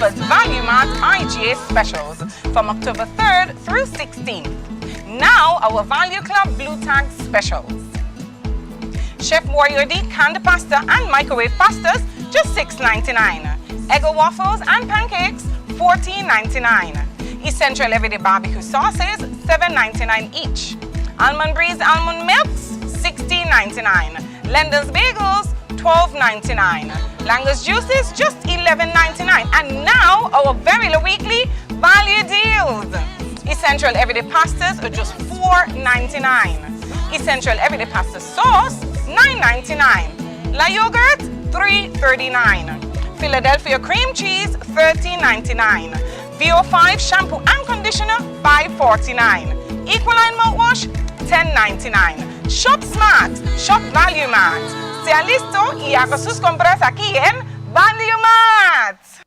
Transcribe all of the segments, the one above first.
offers Value Mart IGA specials from October 3rd through 16th. Now our Value Club Blue Tag specials. Chef Warrior D canned pasta and microwave pastas, just $6.99. Eggo waffles and pancakes, $14.99. Essential Everyday Barbecue sauces, $7.99 each. Almond Breeze almond milks, $16.99. Lender's bagels, $12.99. Langer's juices, just $11.99. And now our very low weekly value deals. Essential Everyday pastas are just $4.99. Essential Everyday pasta sauce, $9.99. La yogurt, $3.39. Philadelphia cream cheese, $13.99. VO5 shampoo and conditioner, $5.49. Equaline mouthwash, $10.99. Shop Smart, Shop Value Mart. Sea listo y haga sus compras aquí en Value Mart.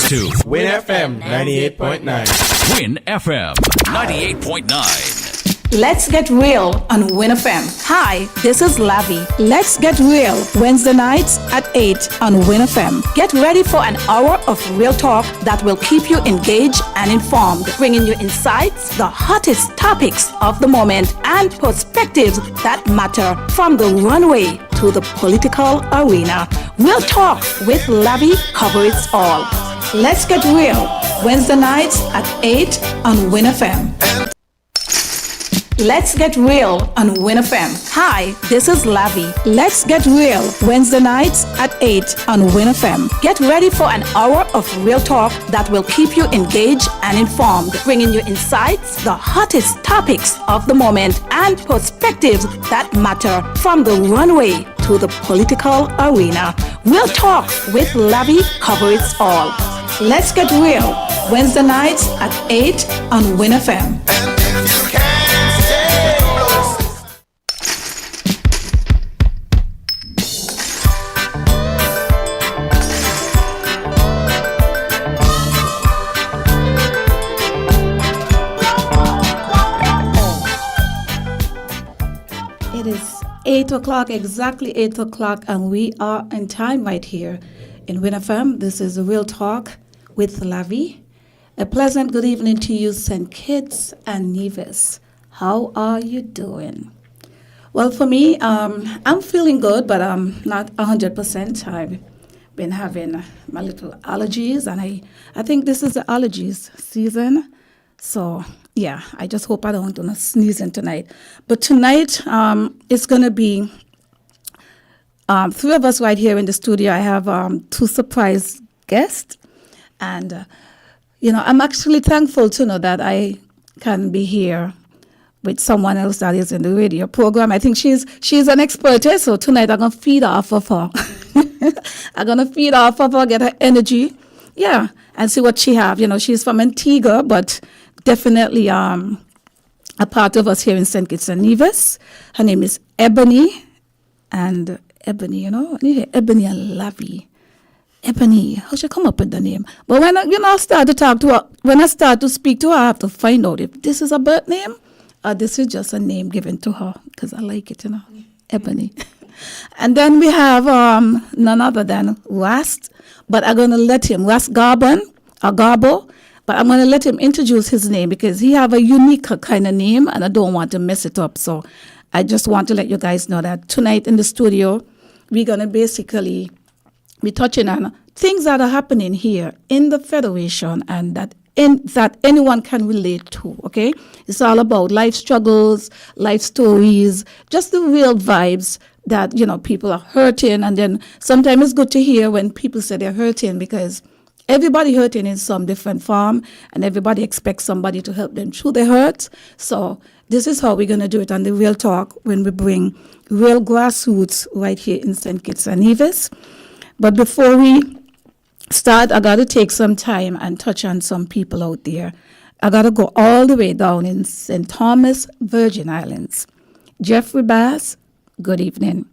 to Win FM 98.9. Win FM 98.9. Let's get real on Win FM. Hi, this is Lavi. Let's get real Wednesday nights at 8 on Win FM. Get ready for an hour of real talk that will keep you engaged and informed, bringing you insights, the hottest topics of the moment, and perspectives that matter from the runway to the political arena. Real talk with Lavi covers all. Let's get real Wednesday nights at 8 on Win FM. Let's get real on Win FM. Hi, this is Lavi. Let's get real Wednesday nights at 8 on Win FM. Get ready for an hour of real talk that will keep you engaged and informed, bringing you insights, the hottest topics of the moment, and perspectives that matter from the runway to the political arena. Real talk with Lavi covers all. Let's get real Wednesday nights at 8 on Win FM. And if you can't 8 o'clock, exactly 8 o'clock, and we are in time right here in WinFM. This is Real Talk with Lavi. A pleasant good evening to you, St. Kitts and Nevis. How are you doing? Well, for me, I'm feeling good, but I'm not 100%. I've been having my little allergies, and I think this is the allergies season. So, yeah, I just hope I don't do no sneezing tonight. But tonight, it's going to be three of us right here in the studio. I have two surprise guests, and I'm actually thankful to know that I can be here with someone else that is in the radio program. I think she's an expert, so tonight I'm going to feed off of her. I'm going to feed off of her, get her energy, and see what she have. She's from Antigua, but definitely a part of us here in St. Kitts and Nevis. Her name is Ebony, and Ebony, Ebony and Lavi. Ebony, how she come up with the name? But when I start to talk to her, when I start to speak to her, I have to find out if this is a birth name or this is just a name given to her, because I like it, Ebony. And then we have none other than Rast, but I'm going to let him, Rast Garbo, but I'm going to let him introduce his name because he have a unique kind of name and I don't want to mess it up. So I just want to let you guys know that tonight in the studio, we're going to basically be touching on things that are happening here in the Federation and that anyone can relate to, okay? It's all about life struggles, life stories, just the real vibes that, people are hurting. And then sometimes it's good to hear when people say they're hurting because everybody hurting in some different form and everybody expects somebody to help them through the hurt. So this is how we're going to do it on the Real Talk when we bring real grassroots right here in St. Kitts and Nevis. But before we start, I got to take some time and touch on some people out there. I got to go all the way down in St. Thomas, Virgin Islands. Jeffrey Bass, good evening.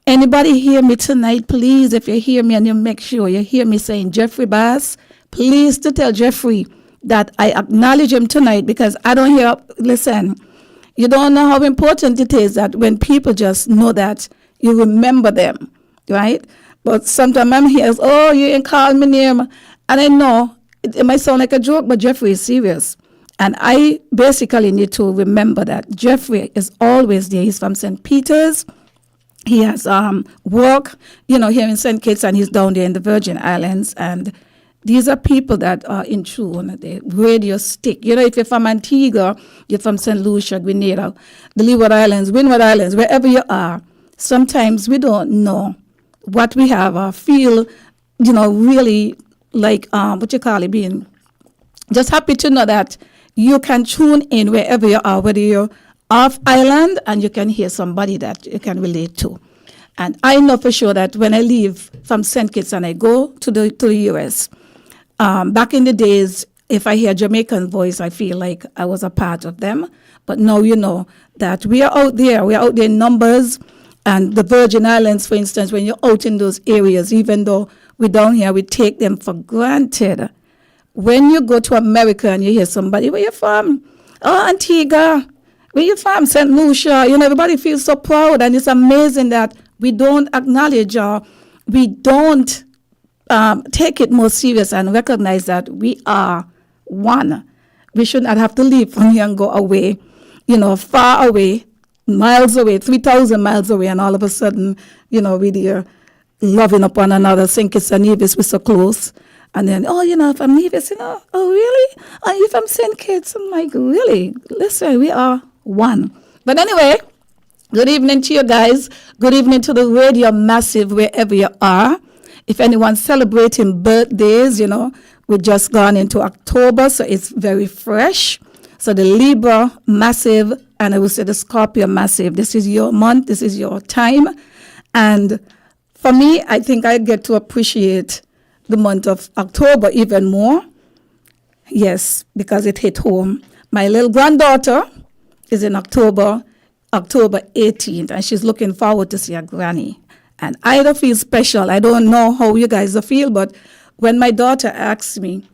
Anybody hear me tonight, please? If you hear me and you make sure you hear me saying Jeffrey Bass, please to tell Jeffrey that I acknowledge him tonight because I don't hear, listen, you don't know how important it is that when people just know that you remember them, right? But sometimes I'm here, you ain't call me name. And I know it might sound like a joke, but Jeffrey is serious. And I basically need to remember that Jeffrey is always there. He's from St. Peter's. He has work, here in St. Kitts, and he's down there in the Virgin Islands. And these are people that are in tune. The radio stick. If you're from Antigua, you're from St. Lucia, Grenada, the Leeward Islands, Windward Islands, wherever you are, sometimes we don't know what we have, feel, really like, being just happy to know that you can tune in wherever you are, whether you're off island and you can hear somebody that you can relate to. And I know for sure that when I leave from St. Kitts and I go to the U.S., back in the days, if I hear Jamaican voice, I feel like I was a part of them. But now that we are out there in numbers. And the Virgin Islands, for instance, when you're out in those areas, even though we're down here, we take them for granted. When you go to America and you hear somebody, where you from? Oh, Antigua. Where you from? St. Lucia. Everybody feels so proud. And it's amazing that we don't acknowledge or we don't take it more serious and recognize that we are one. We should not have to leave from here and go away, far away, miles away, 3,000 miles away, and all of a sudden, we're loving up one another. St. Kitts and Nevis, we're so close. And then, from Nevis, oh, really? Are you from St. Kitts? I'm like, really? Listen, we are one. But anyway, good evening to you guys. Good evening to the Radio Massive, wherever you are. If anyone's celebrating birthdays, we've just gone into October, so it's very fresh. So the Libra Massive, and I will say the Scorpio Massive. This is your month. This is your time. And for me, I think I get to appreciate the month of October even more. Yes, because it hit home. My little granddaughter is in October 18th, and she's looking forward to see her granny. And I don't feel special. I don't know how you guys feel, but when my daughter asks me,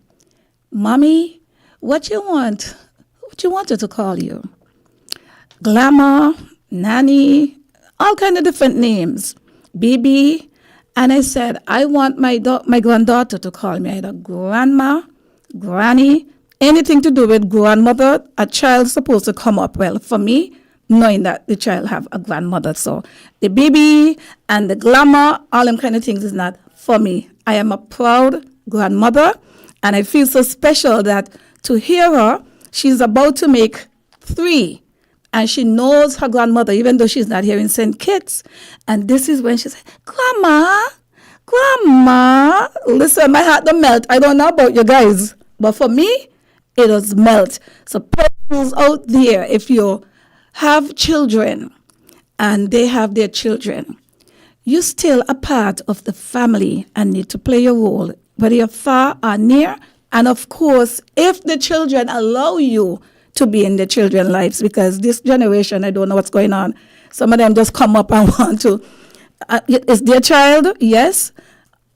Mommy, what you want? What you wanted to call you? Glamour, Nanny, all kind of different names. BB. And I said, I want my granddaughter to call me either grandma, granny, anything to do with grandmother. A child's supposed to come up well for me, knowing that the child have a grandmother. So the BB and the glamour, all them kind of things is not for me. I am a proud grandmother, and I feel so special that to hear her, she's about to make 3. And she knows her grandmother, even though she's not here in St. Kitts. And this is when she said, Grandma, listen, my heart don't melt. I don't know about you guys, but for me, it does melt. So persons out there, if you have children and they have their children, you're still a part of the family and need to play your role, whether you're far or near. And of course, if the children allow you to be in the children's lives, because this generation, I don't know what's going on. Some of them just come up and want to. It's their child, yes,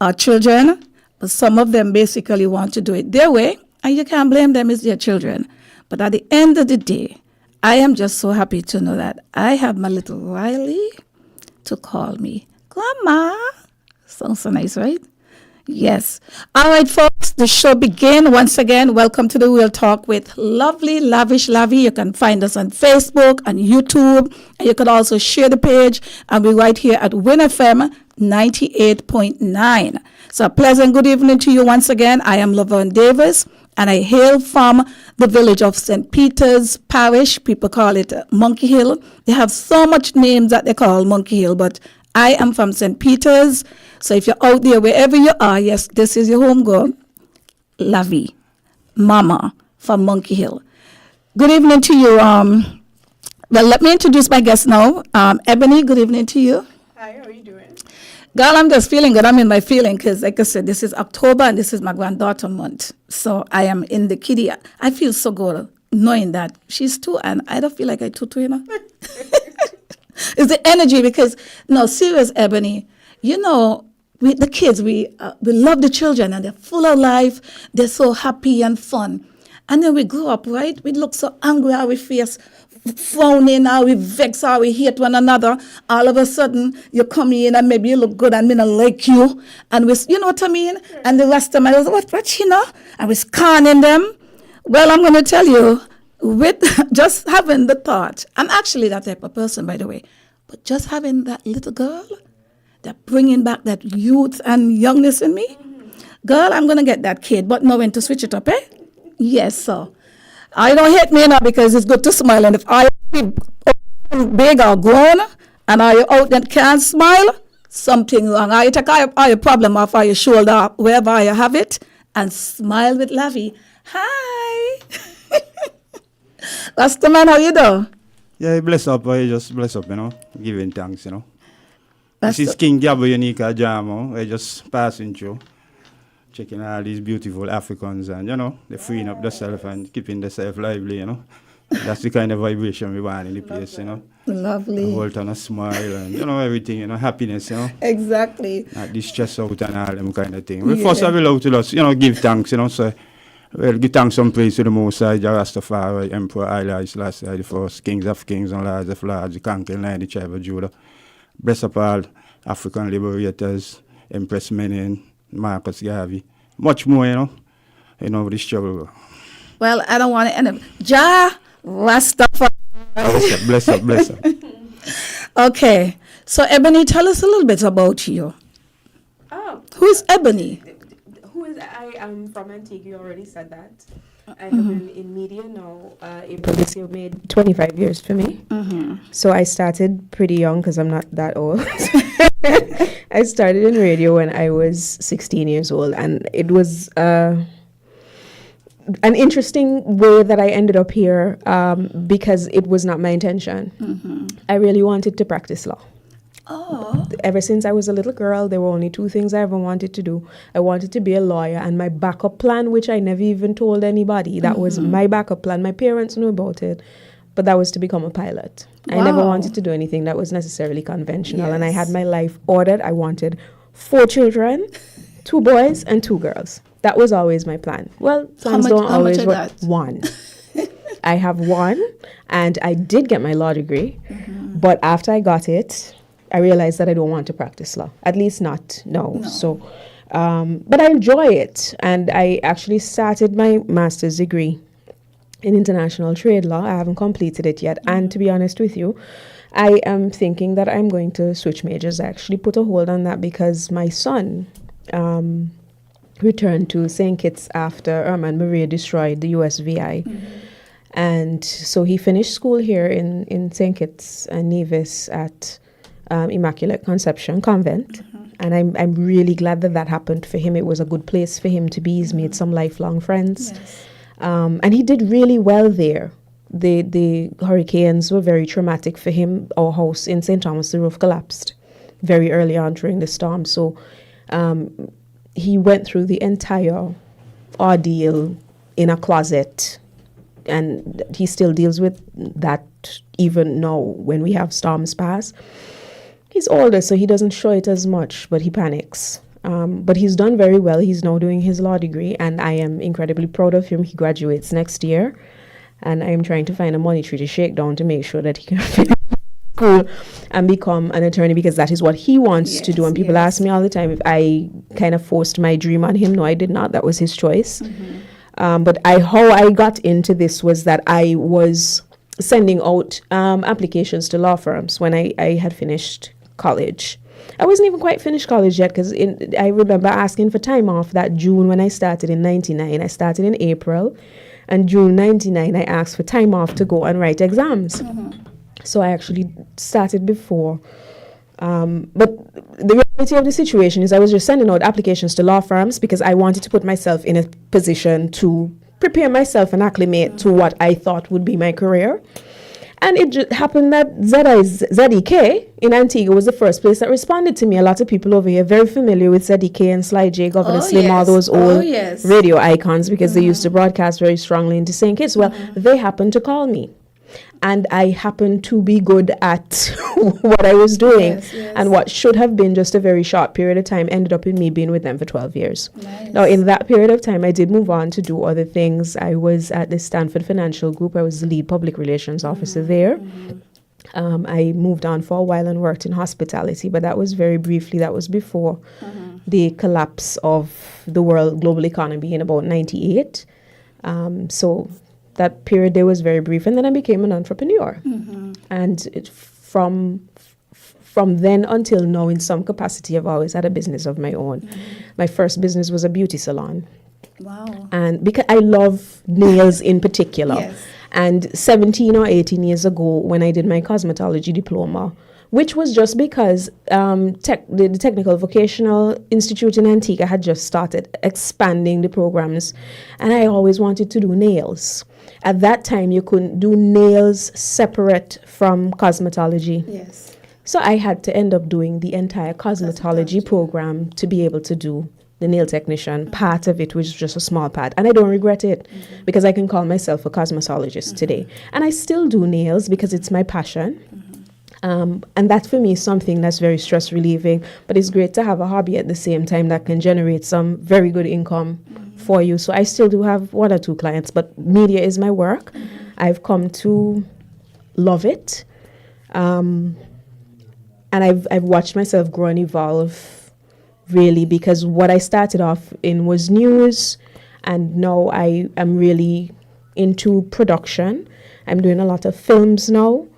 our children, but some of them basically want to do it their way, and you can't blame them, it's their children. But at the end of the day, I am just so happy to know that I have my little Riley to call me Grandma. Sounds so nice, right? Yes. All right, folks, the show begin. Once again, welcome to the Real Talk with lovely, lavish Lavi. You can find us on Facebook and YouTube, and you can also share the page. And we're right here at Win FM 98.9. So a pleasant good evening to you once again. I am Laverne Davis, and I hail from the village of St. Peter's Parish. People call it Monkey Hill. They have so much names that they call Monkey Hill, but I am from St. Peter's. So if you're out there, wherever you are, yes, this is your home girl, Lavi, Mama from Monkey Hill. Good evening to you. Well, let me introduce my guest now. Ebony, good evening to you. Hi, how are you doing? Girl, I'm just feeling good. I'm in my feeling because, like I said, this is October and this is my granddaughter month. So I am in the kiddie. I feel so good knowing that she's 2 and I don't feel like I 2, you know. It's the energy because, no, serious, Ebony, you know, the kids, we love the children and they're full of life. They're so happy and fun. And then we grow up, right? We look so angry, how we face frowning, how we vex, how we hate one another. All of a sudden, you come in and maybe you look good and me not like you. And we, you know what I mean? And the rest of them, I was, what, you know? And we're scanning them. Well, I'm going to tell you, with just having the thought, I'm actually that type of person, by the way, but just having that little girl, that bringing back that youth and youngness in me, girl, I'm going to get that kid, but know when to switch it up, eh? Yes, so I don't hate me now because it's good to smile, and if I be big or grown, and I out that can't smile, something wrong. I take all your problem off of your shoulder, wherever you have it, and smile with Lavi. Hi. That's the man, how you do? Yeah, bless up, I just bless up, you know, giving thanks, you know. That's This is King Gabo Unica Jamo. I just passing through, checking all these beautiful Africans and, you know, they're freeing up themselves and keeping themselves lively, you know. That's the kind of vibration we want in the place, you know. Lovely. The whole time a smile and, you know, everything, you know, happiness, you know. Exactly. Not this stress out and all them kind of thing. We first have love to us, you know, give thanks, you know, so. Well, give thanks some praise to the Most High, Jah Rastafari, Emperor Haile Selassie the First, Kings of Kings and Lords of Lords, the conquering Lion, the tribe of Judah. Bless up all African liberators, Empress Menen, Marcus Garvey. Much more, you know, this struggle. Well, I don't want to end up. Jah Rastafari. Bless up. Okay. So, Ebony, tell us a little bit about you. Oh, Who's Ebony? who is I am from Antigua. You already said that. I have been in media now. April this year made 25 years for me. So I started pretty young because I'm not that old. I started in radio when I was 16 years old, and it was an interesting way that I ended up here because it was not my intention. I really wanted to practice law. Oh. Ever since I was a little girl, there were only 2 things I ever wanted to do. I wanted to be a lawyer, and my backup plan, which I never even told anybody, that was my backup plan. My parents knew about it, but that was to become a pilot. I never wanted to do anything that was necessarily conventional, and I had my life ordered. I wanted 4 children, 2 boys and 2 girls. That was always my plan. Well, plans don't always work. 1. I have 1, and I did get my law degree, But after I got it, I realized that I don't want to practice law, at least not now. No. So, but I enjoy it. And I actually started my master's degree in international trade law. I haven't completed it yet. And to be honest with you, I am thinking that I'm going to switch majors. I actually put a hold on that because my son returned to St. Kitts after Irma and Maria destroyed the USVI. And so he finished school here in St. Kitts and Nevis at Immaculate Conception Convent. And I'm really glad that that happened for him. It was a good place for him to be. He's made some lifelong friends. Yes. And he did really well there. The hurricanes were very traumatic for him. Our house in St. Thomas, the roof collapsed very early on during the storm. So he went through the entire ordeal in a closet. And he still deals with that even now when we have storms pass. He's older, so he doesn't show it as much, but he panics. But he's done very well. He's now doing his law degree, and I am incredibly proud of him. He graduates next year, and I am trying to find a money tree to shake down to make sure that he can finish school and become an attorney, because that is what he wants to do. And people ask me all the time if I kind of forced my dream on him. No, I did not. That was his choice. But how I got into this was that I was sending out applications to law firms when I had finished college. I wasn't even quite finished college yet, because I remember asking for time off that June when I started in 99. I started in April, and June 99 I asked for time off to go and write exams. So I actually started before. But the reality of the situation is I was just sending out applications to law firms because I wanted to put myself in a position to prepare myself and acclimate to what I thought would be my career. And it just happened that ZEK in Antigua was the first place that responded to me. A lot of people over here very familiar with ZEK and Sly J, Governor Slim, all those old radio icons, because they used to broadcast very strongly into St. Kitts. Well, they happened to call me. And I happened to be good at what I was doing. And what should have been just a very short period of time ended up in me being with them for 12 years. Now, in that period of time, I did move on to do other things. I was at the Stanford Financial Group. I was the lead public relations officer there. I moved on for a while and worked in hospitality, but that was very briefly. That was before the collapse of the world global economy in about 98. So that period there was very brief, and then I became an entrepreneur. And from then until now, in some capacity, I've always had a business of my own. My first business was a beauty salon. Wow. And because I love nails in particular. And 17 or 18 years ago, when I did my cosmetology diploma, which was just because the Technical Vocational Institute in Antigua had just started expanding the programs, and I always wanted to do nails. At that time, you couldn't do nails separate from cosmetology. So I had to end up doing the entire cosmetology program to be able to do the nail technician. Part of it was just a small part, and I don't regret it because I can call myself a cosmetologist today. And I still do nails because it's my passion. And that for me is something that's very stress relieving, but it's great to have a hobby at the same time that can generate some very good income for you. So I still do have one or two clients, but media is my work. I've come to love it. And I've watched myself grow and evolve, really, because what I started off in was news, and now I am really into production. I'm doing a lot of films now.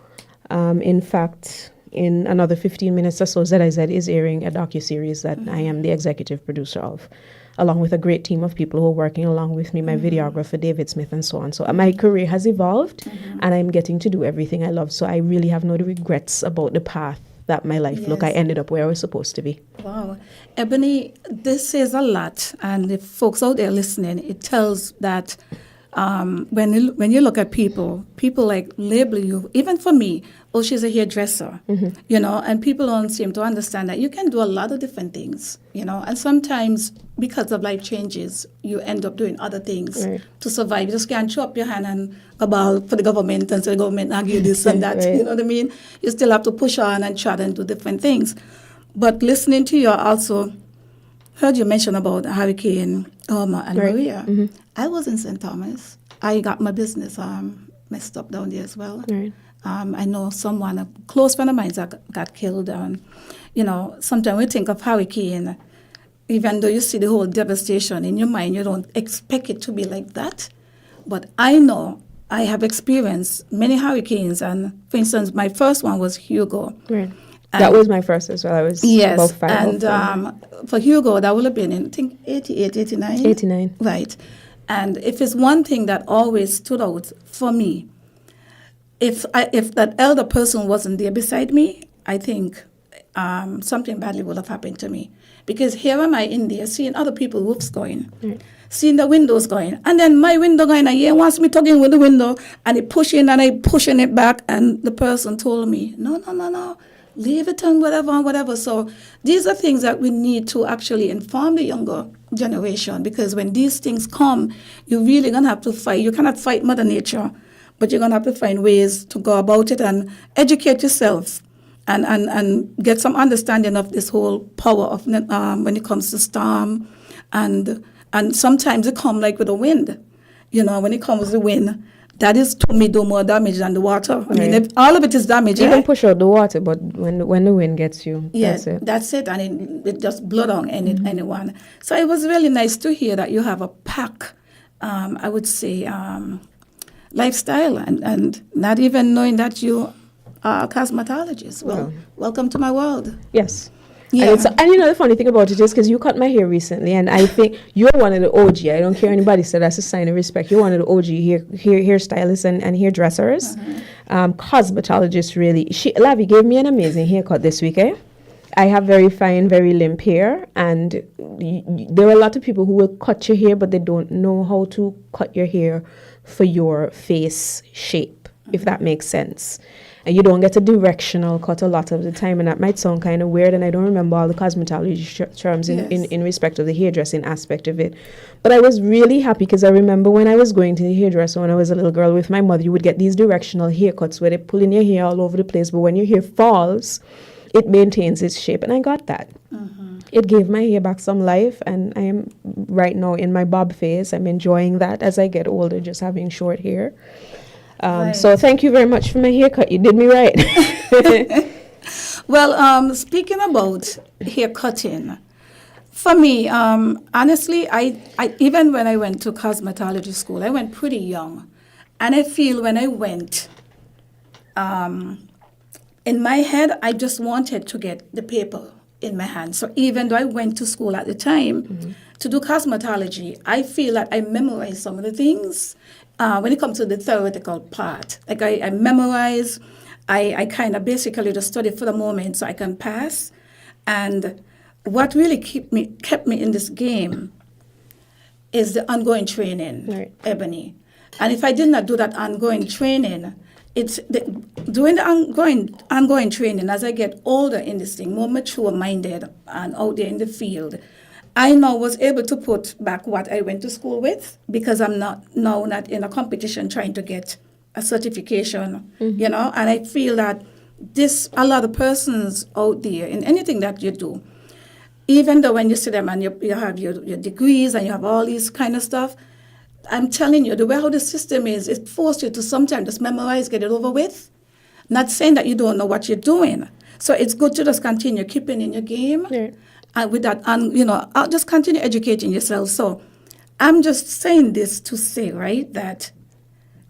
In fact, in another 15 minutes or so, ZIZ is airing a docuseries that I am the executive producer of, along with a great team of people who are working along with me, my videographer, David Smith, and so on. So my career has evolved, and I'm getting to do everything I love. So I really have no regrets about the path that my life look. I ended up where I was supposed to be. Wow. Ebony, this says a lot. And if folks out there listening, it tells that when you look at people like label you, even for me, oh, she's a hairdresser, you know, and people don't seem to understand that you can do a lot of different things, you know, and sometimes because of life changes, you end up doing other things to survive. You just can't show up your hand and cabal for the government and say the government argue this and that, you know what I mean? You still have to push on and try and do different things. But listening to you, I also heard you mention about Hurricane Irma and Maria. I was in St. Thomas. I got my business messed up down there as well. Right. I know someone, a close friend of mine, that got killed. Sometimes we think of hurricane, even though you see the whole devastation in your mind, you don't expect it to be like that. But I know I have experienced many hurricanes, and for instance, my first one was Hugo. Right. That was my first as well. I was about 5. And for Hugo, that would have been in, I think, 88, 89. 89. Right. And if it's one thing that always stood out for me, if that elder person wasn't there beside me, I think something badly would have happened to me. Because here am I in there seeing other people's roofs going, seeing the windows going, and then my window going, and he wants me tugging with the window, and he pushing and I pushing it back, and the person told me, no, leave it and whatever. So these are things that we need to actually inform the younger generation, because when these things come, you're really going to have to fight. You cannot fight Mother Nature, but you're going to have to find ways to go about it and educate yourself and get some understanding of this whole power of when it comes to storm. And sometimes it comes like with the wind. When it comes to the wind, that is, to me, do more damage than the water. I mean, if all of it is damage. You can push out the water, but when the wind gets you, that's it. And it just blow down anyone. So it was really nice to hear that you have a pack, I would say, lifestyle, and not even knowing that you are a cosmetologist. Well, welcome to my world. Yes. Yeah. And the funny thing about it is, because you cut my hair recently, and I think you're one of the OG. I don't care anybody said, that's a sign of respect. You're one of the OG hairstylists and hairdressers, cosmetologists. Really, Lavi gave me an amazing haircut this week. I have very fine, very limp hair, and there are a lot of people who will cut your hair, but they don't know how to cut your hair for your face shape, if that makes sense. And you don't get a directional cut a lot of the time, and that might sound kind of weird, and I don't remember all the cosmetology terms in respect of the hairdressing aspect of it. But I was really happy, because I remember when I was going to the hairdresser when I was a little girl with my mother, you would get these directional haircuts where they're pulling your hair all over the place, but when your hair falls, it maintains its shape, and I got that. It gave my hair back some life, and I am right now in my bob phase. I'm enjoying that as I get older, just having short hair. So thank you very much for my haircut. You did me right. Well, speaking about hair cutting, for me, honestly, I even when I went to cosmetology school, I went pretty young. And I feel when I went, in my head, I just wanted to get the paper in my hand. So even though I went to school at the time to do cosmetology, I feel that I memorized some of the things. When it comes to the theoretical part, like I memorize, I kind of basically just study for the moment so I can pass. And what really kept me in this game is the ongoing training, Ebony. And if I did not do that ongoing training, doing the ongoing training as I get older in this thing, more mature-minded and out there in the field, I now was able to put back what I went to school with, because I'm not in a competition trying to get a certification, and I feel that a lot of persons out there in anything that you do, even though when you see them and you have your degrees and you have all these kind of stuff, I'm telling you, the way how the system is, it forces you to sometimes just memorize, get it over with. Not saying that you don't know what you're doing. So it's good to just continue keeping in your game. Yeah. And with that, I'll just continue educating yourself. So I'm just saying this to say, right, that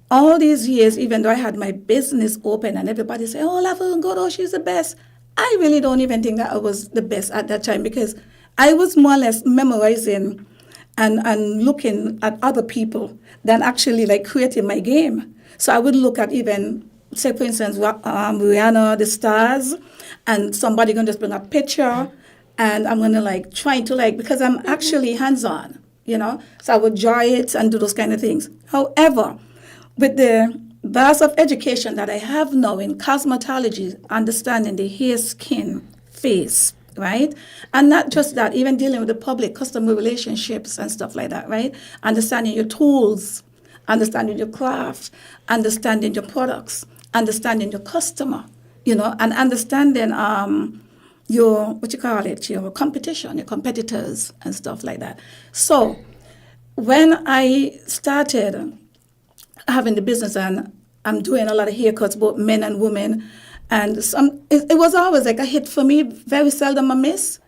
all these years, even though I had my business open and everybody say, oh, Lavi, God, oh, she's the best. I really don't even think that I was the best at that time, because I was more or less memorizing and looking at other people than actually like creating my game. So I would look at even, say, for instance, Rihanna, the stars, and somebody going to just bring a picture. And I'm going to trying to because I'm actually hands-on, So I would draw it and do those kind of things. However, with the vast of education that I have now in cosmetology, understanding the hair, skin, face, right? And not just that, even dealing with the public, customer relationships and stuff like that, right? Understanding your tools, understanding your craft, understanding your products, understanding your customer, and understanding your competition, your competitors and stuff like that. So when I started having the business and I'm doing a lot of haircuts, both men and women. And it was always like a hit for me, very seldom a miss.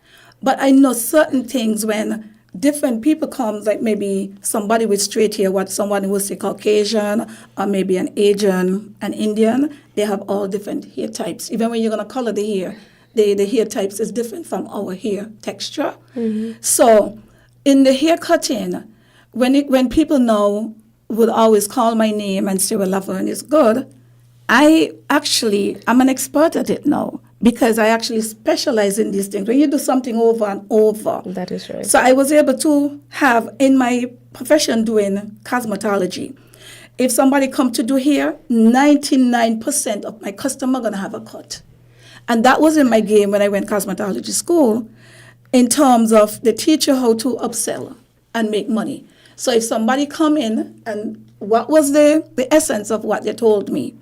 But I know certain things when different people come, like maybe somebody with straight hair, what someone who would say Caucasian, or maybe an Asian, an Indian, they have all different hair types. Even when you're going to color the hair, the hair types is different from our hair texture. So in the hair cutting, when people now would always call my name and say, well, Laverne is good, I'm an expert at it now because I actually specialize in these things. When you do something over and over. That is right. So I was able to have in my profession doing cosmetology. If somebody come to do hair, 99% of my customer going to have a cut. And that was in my game when I went cosmetology school in terms of the teacher how to upsell and make money. So if somebody come in, and what was the essence of what they told me?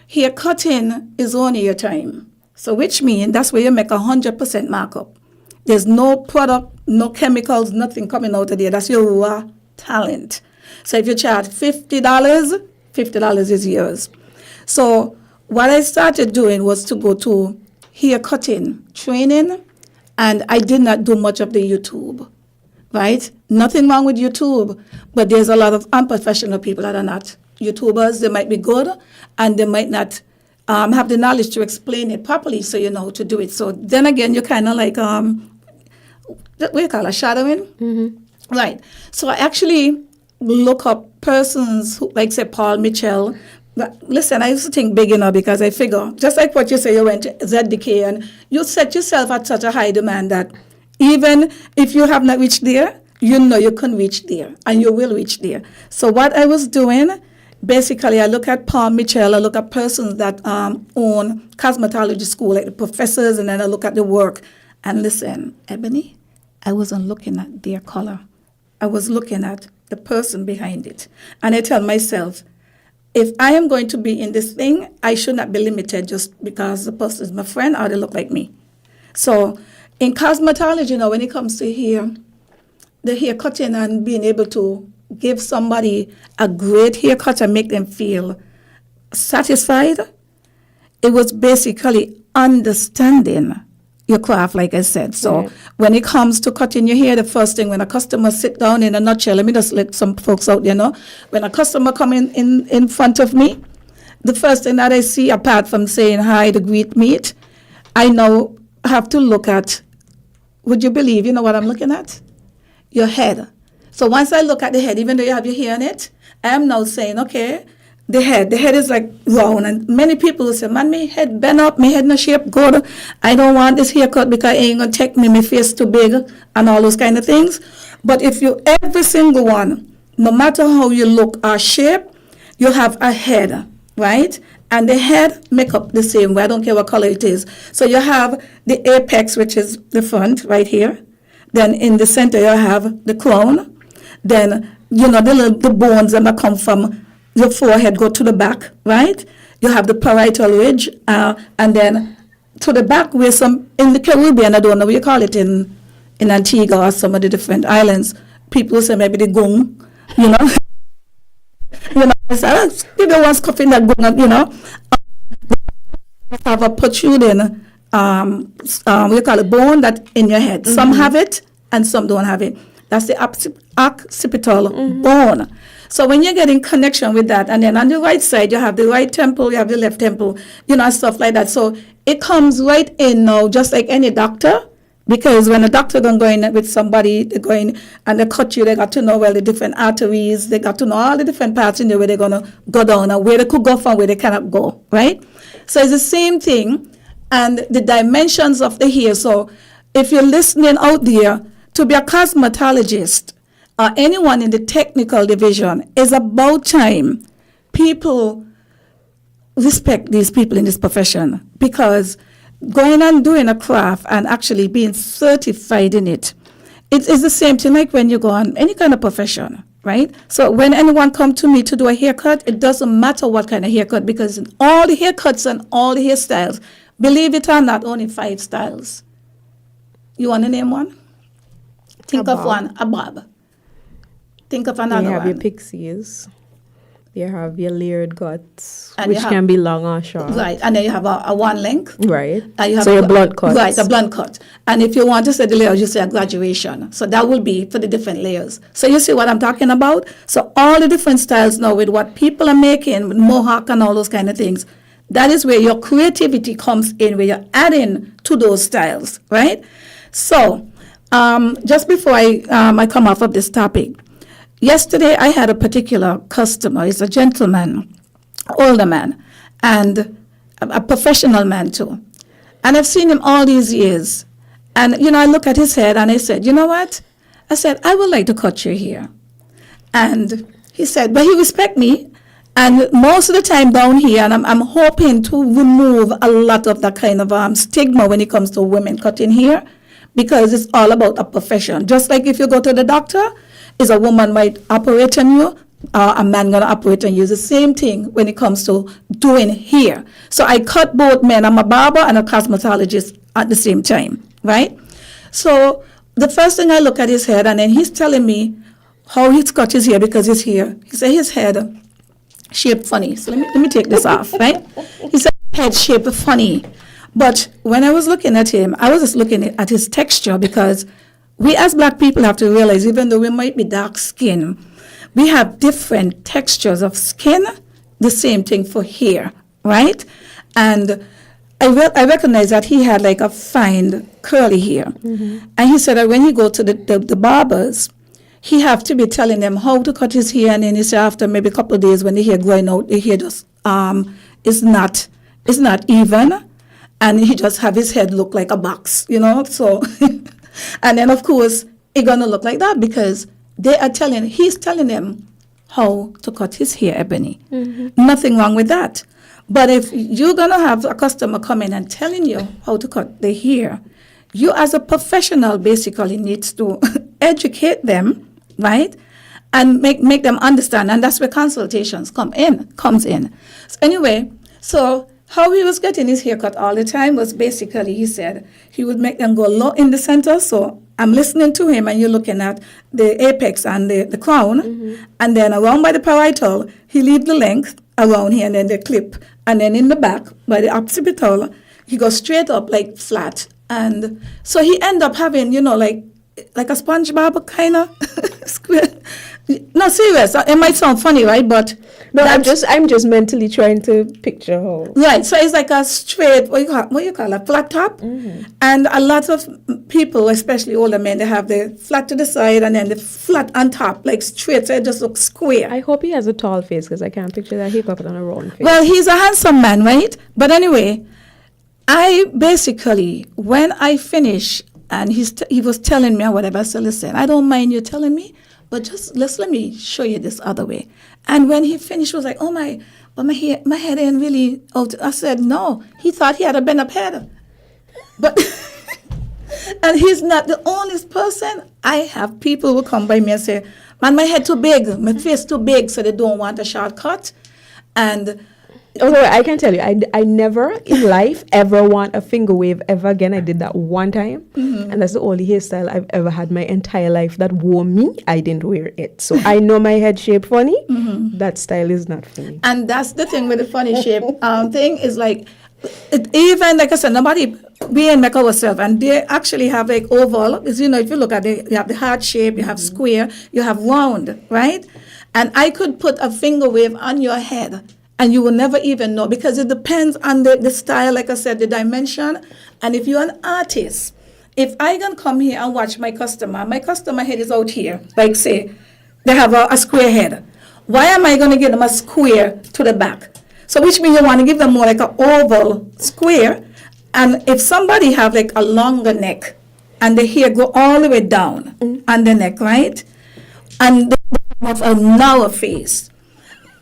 Hair cutting is only your time. So which means that's where you make 100% markup. There's no product, no chemicals, nothing coming out of there. That's your raw talent. So if you charge $50, $50 is yours. So what I started doing was to go to hair cutting training, and I did not do much of the YouTube, right? Nothing wrong with YouTube, but there's a lot of unprofessional people that are not YouTubers. They might be good, and they might not have the knowledge to explain it properly so you know how to do it. So then again, you're kind of like, what do you call it, shadowing? Right. So I actually look up persons who, like say Paul Mitchell. But listen, I used to think big, because I figure, just like what you say, you went to ZDK and you set yourself at such a high demand that even if you have not reached there, you know you can reach there and you will reach there. So what I was doing, basically, I look at Paul Mitchell, I look at persons that own cosmetology school, like the professors, and then I look at the work. And listen, Ebony, I wasn't looking at their color. I was looking at the person behind it. And I tell myself, if I am going to be in this thing, I should not be limited just because the person is my friend or they look like me. So in cosmetology, when it comes to hair, the hair cutting and being able to give somebody a great haircut and make them feel satisfied, it was basically understanding your craft, like I said. So when it comes to cutting your hair, the first thing when a customer sit down, in a nutshell, let me just let some folks out there know, when a customer come in front of me, the first thing that I see, apart from saying hi to greet meet, I now have to look at, would you believe, what I'm looking at? Your head. So once I look at the head, even though you have your hair in it, I am now saying, okay, the head is like round, and many people will say, man, my head bend up, my head no shape good, I don't want this haircut because it ain't gonna take me, my face too big, and all those kind of things. But if you, every single one, no matter how you look or shape, you have a head, right? And the head make up the same way, I don't care what color it is. So you have the apex, which is the front, right here. Then in the center you have the crown. Then, the bones that come from your forehead go to the back, right? You have the parietal ridge, and then to the back where in the Caribbean, I don't know what you call it in Antigua or some of the different islands, people say maybe the gung, people want scuff in that gung, have a protruding, we call it bone that in your head. Some have it and some don't have it. That's the occipital bone. So when you're getting connection with that, and then on the right side, you have the right temple, you have the left temple, stuff like that. So it comes right in now, just like any doctor, because when a doctor don't go in with somebody, they go in and they cut you, they got to know, the different arteries, they got to know all the different parts in there where they're going to go down and where they could go from, where they cannot go, right? So it's the same thing, and the dimensions of the hair. So if you're listening out there, to be a cosmetologist or anyone in the technical division, is about time people respect these people in this profession, because going and doing a craft and actually being certified in it is the same thing like when you go on any kind of profession, right? So when anyone come to me to do a haircut, it doesn't matter what kind of haircut, because in all the haircuts and all the hairstyles, believe it or not, only 5 styles. You want to name one? Think of one, a bob. Think of another one. You have your pixies. You have your layered cuts, And which you have- can be long or short. Right, and then you have a one length. Right. And you have So your blunt cuts. Right, a blunt cut. And if you want to say the layers, you say a graduation. So that will be for the different layers. So you see what I'm talking about? So all the different styles now with what people are making, with mohawk and all those kind of things, that is where your creativity comes in, where you're adding to those styles, right? So just before I come off of this topic, yesterday I had a particular customer. He's a gentleman, older man, and a professional man too. And I've seen him all these years. And, I look at his head and I said, you know what? I said, I would like to cut your hair. And he said, but he respect me. And most of the time down here, and I'm hoping to remove a lot of that kind of stigma when it comes to women cutting hair, because it's all about a profession. Just like if you go to the doctor, is a woman might operate on you, a man gonna operate on you. It's the same thing when it comes to doing hair. So I cut both men. I'm a barber and a cosmetologist at the same time, right? So the first thing I look at his head, and then he's telling me how he's cut his hair because his hair. He said his head shaped funny. So let me take this off, right? He said head shaped funny. But when I was looking at him, I was just looking at his texture, because we as black people have to realize, even though we might be dark skinned, we have different textures of skin. The same thing for hair, right? And I recognize that he had like a fine curly hair. Mm-hmm. And he said that when he go to the barbers, he have to be telling them how to cut his hair, and then he said after maybe a couple of days when the hair growing out, the hair just is not even, and he just have his head look like a box, so and then of course it gonna look like that because he's telling them how to cut his hair, Ebony. Mm-hmm. Nothing wrong with that. But if you're gonna have a customer come in and telling you how to cut the hair, you as a professional basically needs to educate them, right? And make them understand, and that's where consultations comes in. So anyway, so how he was getting his haircut all the time was basically, he said he would make them go low in the center. So I'm listening to him, and you're looking at the apex and the crown, mm-hmm. and then around by the parietal, he leave the length around here, and then the clip, and then in the back by the occipital, he goes straight up like flat, and so he end up having like a SpongeBob kind of square. No, serious. It might sound funny, right? But no, I'm just mentally trying to picture how. Right. So it's like a straight, what you call a flat top, mm-hmm. and a lot of people, especially older men, they have the flat to the side and then the flat on top, like straight. So it just looks square. I hope he has a tall face, because I can't picture that haircut on a round face. Well, he's a handsome man, right? But anyway, I basically, when I finish, and he was telling me or whatever, I said, listen, I don't mind you telling me, but just let me show you this other way. And when he finished, he was like, oh but my head ain't really out. I said, no, he thought he had a bent up head. But, and he's not the only person. I have people who come by me and say, man, my head too big, my face too big, so they don't want a shortcut. And although I can tell you, I never in life ever want a finger wave ever again. I did that one time, mm-hmm. and that's the only hairstyle I've ever had my entire life that wore me. I didn't wear it. So I know my head shape funny. Mm-hmm. That style is not funny. And that's the thing with the funny shape thing is like, even like I said, nobody, we ain't make ourselves, and they actually have like oval. Because, if you look at it, you have the heart shape, you have square, you have round, right? And I could put a finger wave on your head, and you will never even know, because it depends on the style, like I said, the dimension. And if you're an artist, if I can come here and watch my customer head is out here, like say, they have a square head. Why am I going to give them a square to the back? So which means you want to give them more like an oval square. And if somebody have like a longer neck, and the hair go all the way down on the neck, right? And they have a narrow face.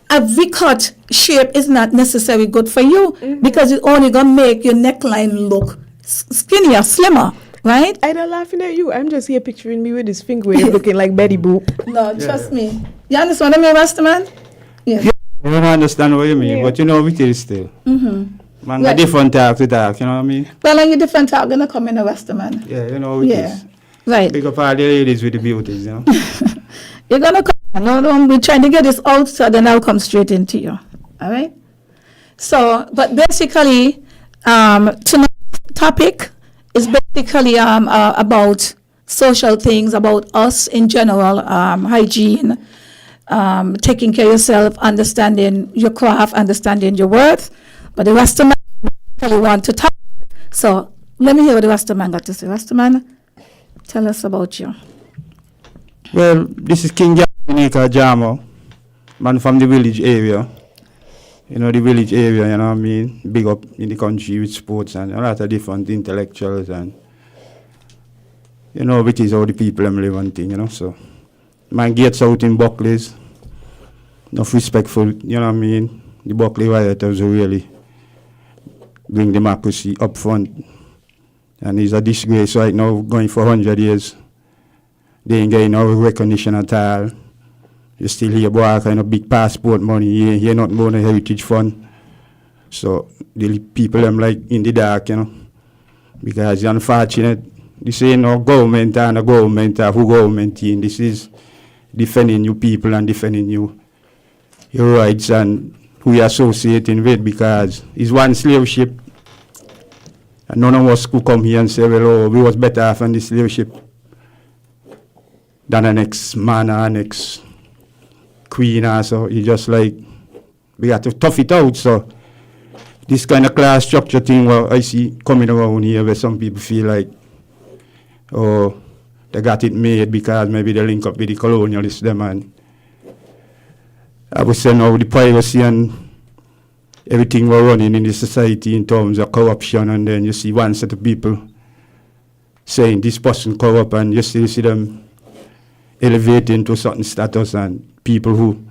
A V-cut shape is not necessarily good for you, because it's only going to make your neckline look skinnier, slimmer, right? I'm not laughing at you. I'm just here picturing me with this finger wave looking like Betty Boop. No, trust me. You understand what I mean, Rastaman? Yeah. I don't understand what you mean, but you know it is still. Mm-hmm. Man, right. Different talk to talk, you know what I mean? Well, and your different talk going to come in a Rastaman. Yeah, you know it is. Right. Pick up all the ladies with the beauties, you know? You're going to come No, we're trying to get this out, so then I'll come straight into you. All right? So, but basically, tonight's topic is basically about social things, about us in general, hygiene, taking care of yourself, understanding your craft, understanding your worth. But the Rastaman really want to talk. So let me hear what the Rastaman got to say. Rastaman, tell us about you. Well, this is King Janika Jamo, man from the village area. You know, the village area, you know what I mean? Big up in the country with sports and a lot of different intellectuals and, you know, it is how the people them live and thing, you know, so. Man gets out in Buckley's, enough respectful, you know what I mean? The Buckley rioters really bring democracy up front. And it's a disgrace right now, going for 100 years. They ain't getting no recognition at all. You still hear boy kind of big passport money, you ain't hear nothing about the heritage fund. So the people them like in the dark, you know. Because it's unfortunate. This ain't no government and a government or who government in. This is defending you people and defending you your rights and who you associating with, because it's one slave ship. And none of us could come here and say, well, oh, we was better off on this slave ship than the next man or next queen or so. It's just like, we got to tough it out. So this kind of class structure thing where I see coming around here where some people feel like, oh, they got it made because maybe they link up with the colonialists them, and I would say now the privacy and everything we're running in the society in terms of corruption, and then you see one set of people saying this person corrupt, and you still see them elevating to certain status, and people who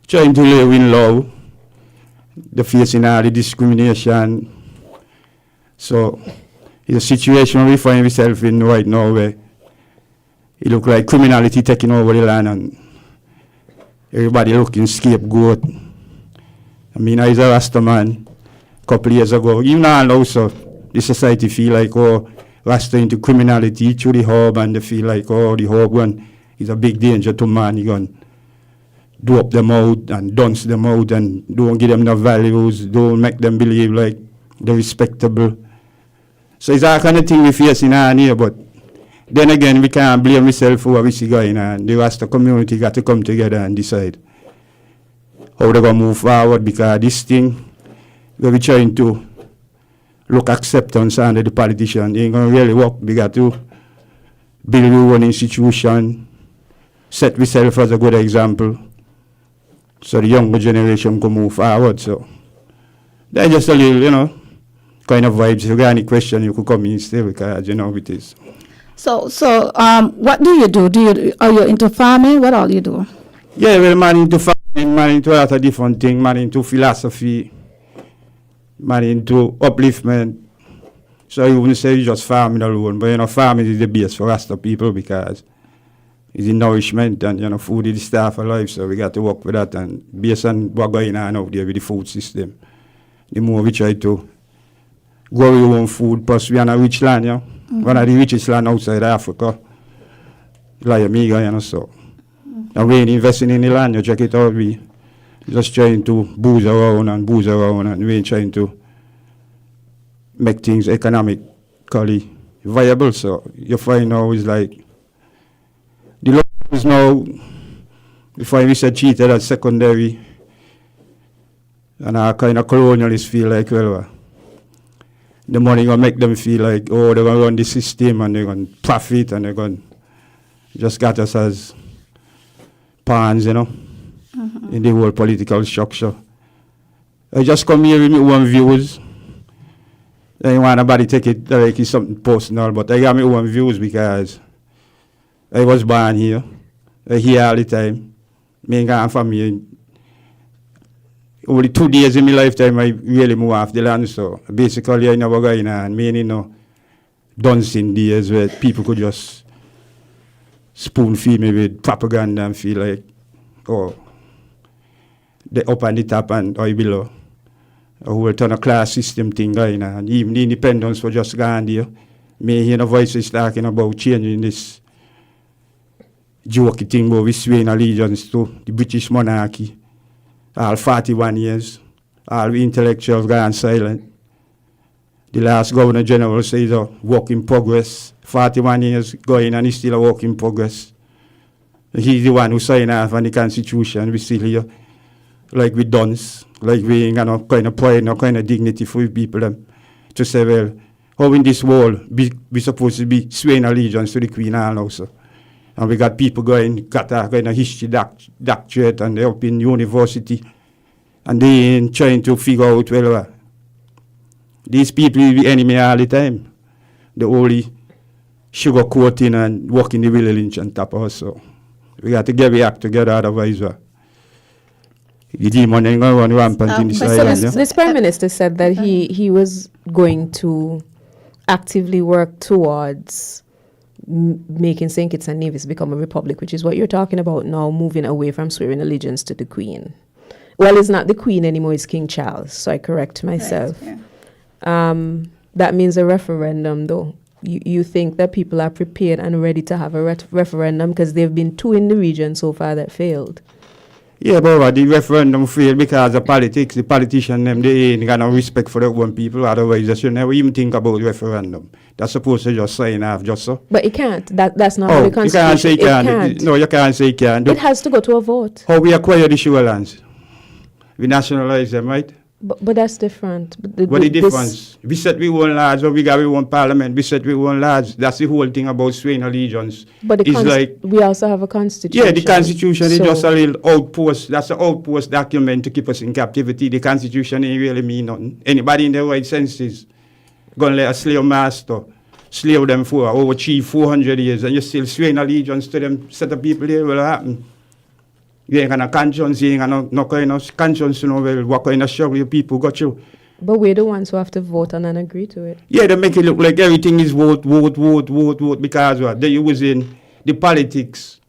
trying to live in love, they're facing all the discrimination. So it's a situation we find ourselves in right now where it look like criminality taking over the land and everybody looking scapegoat. I mean, I was a Rasta man a couple years ago. Even now, so the society feel like, oh, Rasta into criminality through the hub, and they feel like, oh, the hub one is a big danger to man. You're going to dope them out and dunce them out and don't give them no values, don't make them believe like they're respectable. So it's that kind of thing we face in our here, but then again, we can't blame ourselves for what we see going on. The Rasta community got to come together and decide how they're going to move forward, because this thing, we're trying to look acceptance under the politician, it ain't going to really work. We got to build our own institution, set ourselves as a good example, so the younger generation can move forward. So that's just a little, you know, kind of vibes. If you got any question, you could come in still, because you know it is. So, what do you do? Are you into farming? What all you do? Yeah, well, man into farming, man into a lot of different things, man into philosophy, man into upliftment. So you wouldn't say you just farming alone, but you know, farming is the base for Rasta people, because it's the nourishment, and you know, food is the staff of life, so we got to work with that, and based on what's going on out there with the food system, the more we try to grow our own food, plus we are in a rich land, you know. One of the richest land outside Africa, like Amiga, you know, so. And we ain't investing in the land, you check it out, we just trying to booze around, and we ain't trying to make things economically viable. So you find now is like, the locals now, you find we said treated as secondary, and our kind of colonialists feel like, well, the money gonna make them feel like, oh, they're gonna run the system and they're gonna profit and they're gonna just got us as pawns, you know, in the whole political structure. I just come here with my own views. I don't want nobody take it like it's something personal, but I got my own views because I was born here. I hear all the time. Me and my family. Only 2 days in my lifetime I really move off the land, so basically I never going on. Me, you know, dancing days where people could just spoon feed me with propaganda and feel like, oh, the up and the top and I below. A whole ton of class system thing going on. And even the independence were just gone there. Me hear the voices talking about changing this jokey thing about we swaying allegiance to the British monarchy. All 41 years. All we intellectuals gone silent. The last Governor General says a work in progress. 41 years going and he's still a work in progress. He's the one who signed off on the Constitution. We still here, like we dunce, like we ain't got no kind of pride, no kind of dignity for people them, to say, well, how in this world we supposed to be swaying allegiance to the Queen also. And we got people got a kind of history doctorate and they're up in university. And they ain't trying to figure out, well, these people will be enemy all the time. The only sugarcoating and working the Willie Lynch on top also. We got to get the act together, otherwise the demon ain't going to run rampant in this So island. this Prime Minister said that he was going to actively work towards making St. Kitts and Nevis become a republic, which is what you're talking about now, moving away from swearing allegiance to the Queen. Well, it's not the Queen anymore, it's King Charles, so I correct myself. Right, yeah. That means a referendum, though. You think that people are prepared and ready to have a referendum because there have been 2 in the region so far that failed. Yeah, but the referendum failed because of politics. The politicians, them, they ain't got no respect for their own people. Otherwise, they should never even think about referendum. They're supposed to just sign off, just so. But it can't. That's not how the you Constitution. can't say it can't. can't. No, you can't say it can't. It has to go to a vote. How we acquire the sugar lands? We nationalize them, right? But that's different. What the difference? We set we own laws, or we got we own parliament. We set we own laws. That's the whole thing about swaying allegiance. But it's like we also have a constitution. Yeah, the constitution is just a little outpost. That's an outpost document to keep us in captivity. The constitution ain't really mean nothing. Anybody in their right senses gonna let a slave master slave them for over 400 years, and you still swaying allegiance to them set of people here, will happen. You ain't got no conscience, you ain't got no kind of conscience to know well what kind of struggle your people got through. But we're the ones who have to vote and agree to it. Yeah, they make it look like everything is vote, because what? They're using the politics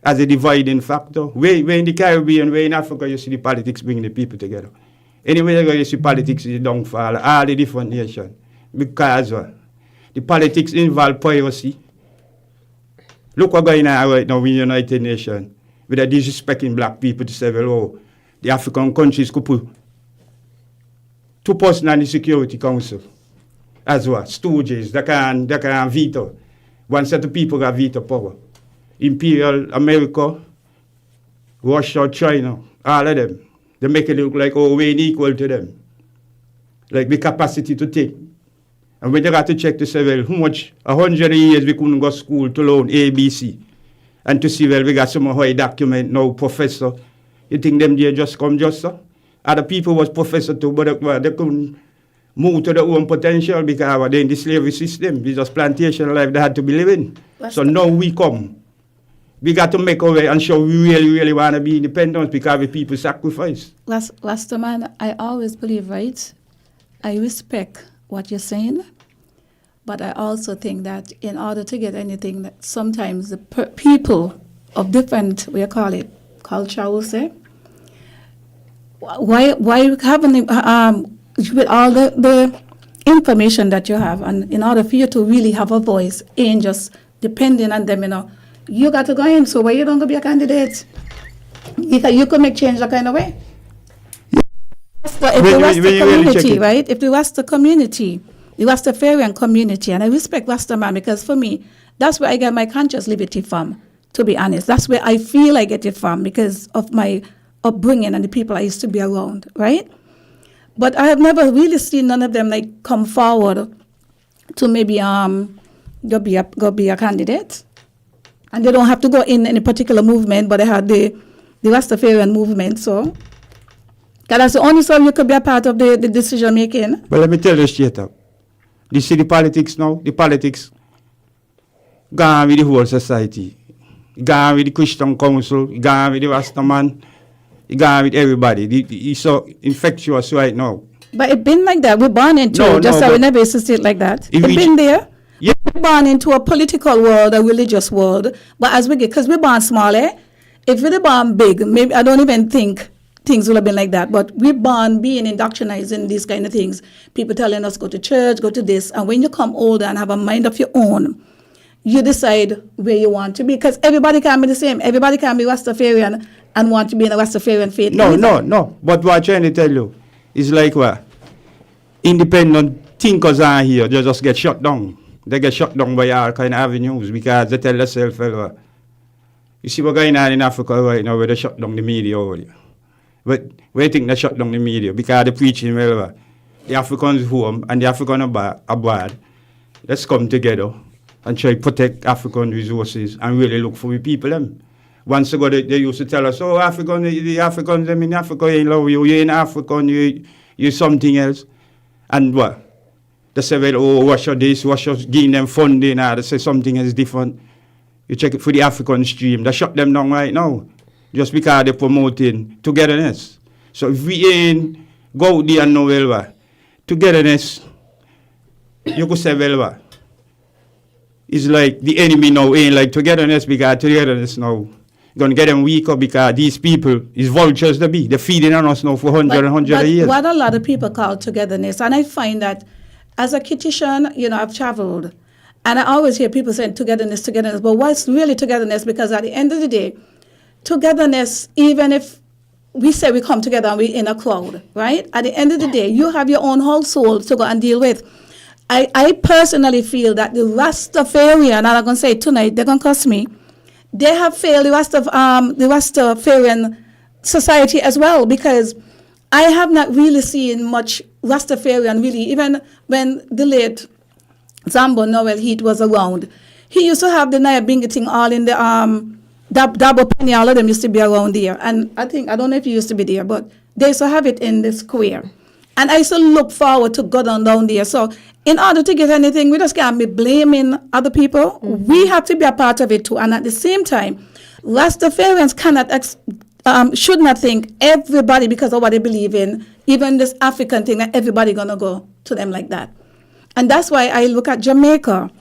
as a dividing factor. Where in the Caribbean, where in Africa, you see the politics bringing the people together. Anywhere you see politics is the downfall, all the different nations. Because what? The politics involve piracy. Look what's going on right now in the United Nations. With a disrespecting black people to say, well, the African countries could put 2 persons on the Security Council as well, stooges, they can veto. One set of people got veto power. Imperial America, Russia, China, all of them. They make it look like, oh, we ain't equal to them. Like the capacity to take. And when they got to check to say, well, how much, 100 years we couldn't go to school to learn ABC. And to see, well, we got some high document now, professor. You think them there just come just so? Other people was professor too, but they couldn't move to their own potential because they're in the slavery system. It's just plantation life they had to be living. So now we come. We got to make our way and show we really, really want to be independent because the people sacrifice. Last man, I always believe, right? I respect what you're saying. But I also think that in order to get anything, that sometimes the people of different, we call it, culture, I will say, why haven't, with all the information that you have, and in order for you to really have a voice, ain't just depending on them, you got to go in, so why you don't go be a candidate? You could make change that kind of way. If the Rasta community, right? If the Rasta community, the Rastafarian community, and I respect Rastaman because for me, that's where I get my conscious liberty from, to be honest. That's where I feel I get it from because of my upbringing and the people I used to be around, right? But I have never really seen none of them like come forward to maybe go be a candidate. And they don't have to go in any particular movement, but they had the Rastafarian movement, so that's the only time you could be a part of the decision making. But let me tell you straight up. You see the politics now? The politics gone with the whole society. Gone with the Christian Council, gone with the Rastaman, gone with everybody. It's so infectious right now. But it's been like that. We're born into it. Just so we never used to see it like that. It's been there. Yeah. We're born into a political world, a religious world. But as we get, because we're born small, if we're born big, maybe I don't even think things would have been like that. But we're born being indoctrinated in these kind of things. People telling us go to church, go to this. And when you come older and have a mind of your own, you decide where you want to be. Because everybody can be the same. Everybody can be Rastafarian and want to be in a Rastafarian faith. No. But what I'm trying to tell you is like what? Independent thinkers are here. They just get shut down. They get shut down by all kind of avenues because they tell themselves, well, you see what's going on in Africa right now where they shut down the media over there. But where do you think they shut down the media? Because they're preaching, well, the Africans home and the Africans abroad, let's come together and try to protect African resources and really look for the people. Them. Once ago, they used to tell us, oh, the Africans, them in Africa ain't love you, you're in African, you're something else. And what? They say, well, oh, what's your this, what's your giving them funding, they say something is different. You check it for the African stream, they shut them down right now, just because they're promoting togetherness. So if we ain't go out there and know, well, togetherness, you could say, well, it's like the enemy now ain't like togetherness because togetherness now going to get them weaker because these people is vultures to be. They're feeding on us now for 100 years. What a lot of people call togetherness, and I find that as a Kititian, I've traveled, and I always hear people saying togetherness, but what's really togetherness? Because at the end of the day, togetherness, even if we say we come together and we're in a crowd, right? At the end of the day, you have your own household to go and deal with. I personally feel that the Rastafarian, and I'm going to say it tonight, they're going to curse me, they have failed the Rastafarian society as well, because I have not really seen much Rastafarian really, even when the late Zambo Noel Heat was around. He used to have the Naya Bingy thing all in the Dabo Penny, all of them used to be around there. And I don't know if you used to be there, but they used to have it in the square. And I used to look forward to go down there. So in order to get anything, we just can't be blaming other people. Mm-hmm. We have to be a part of it too. And at the same time, Rastafarians should not think everybody, because of what they believe in, even this African thing, that everybody going to go to them like that. And that's why I look at Jamaica.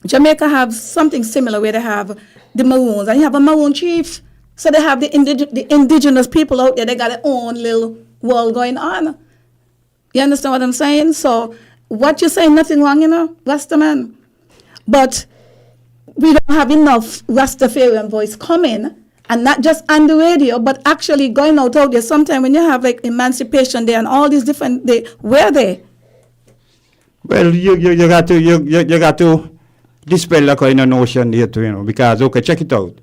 Jamaica have something similar where they have the Maroons, and you have a Maroon chief. So they have the indigenous people out there. They got their own little world going on. You understand what I'm saying? So what you're saying, nothing wrong, Rastaman. But we don't have enough Rastafarian voice coming, and not just on the radio, but actually going out there. Sometimes when you have like Emancipation Day and all these different days, where are they? Well, you got to dispel that kind of notion here too, because okay, check it out.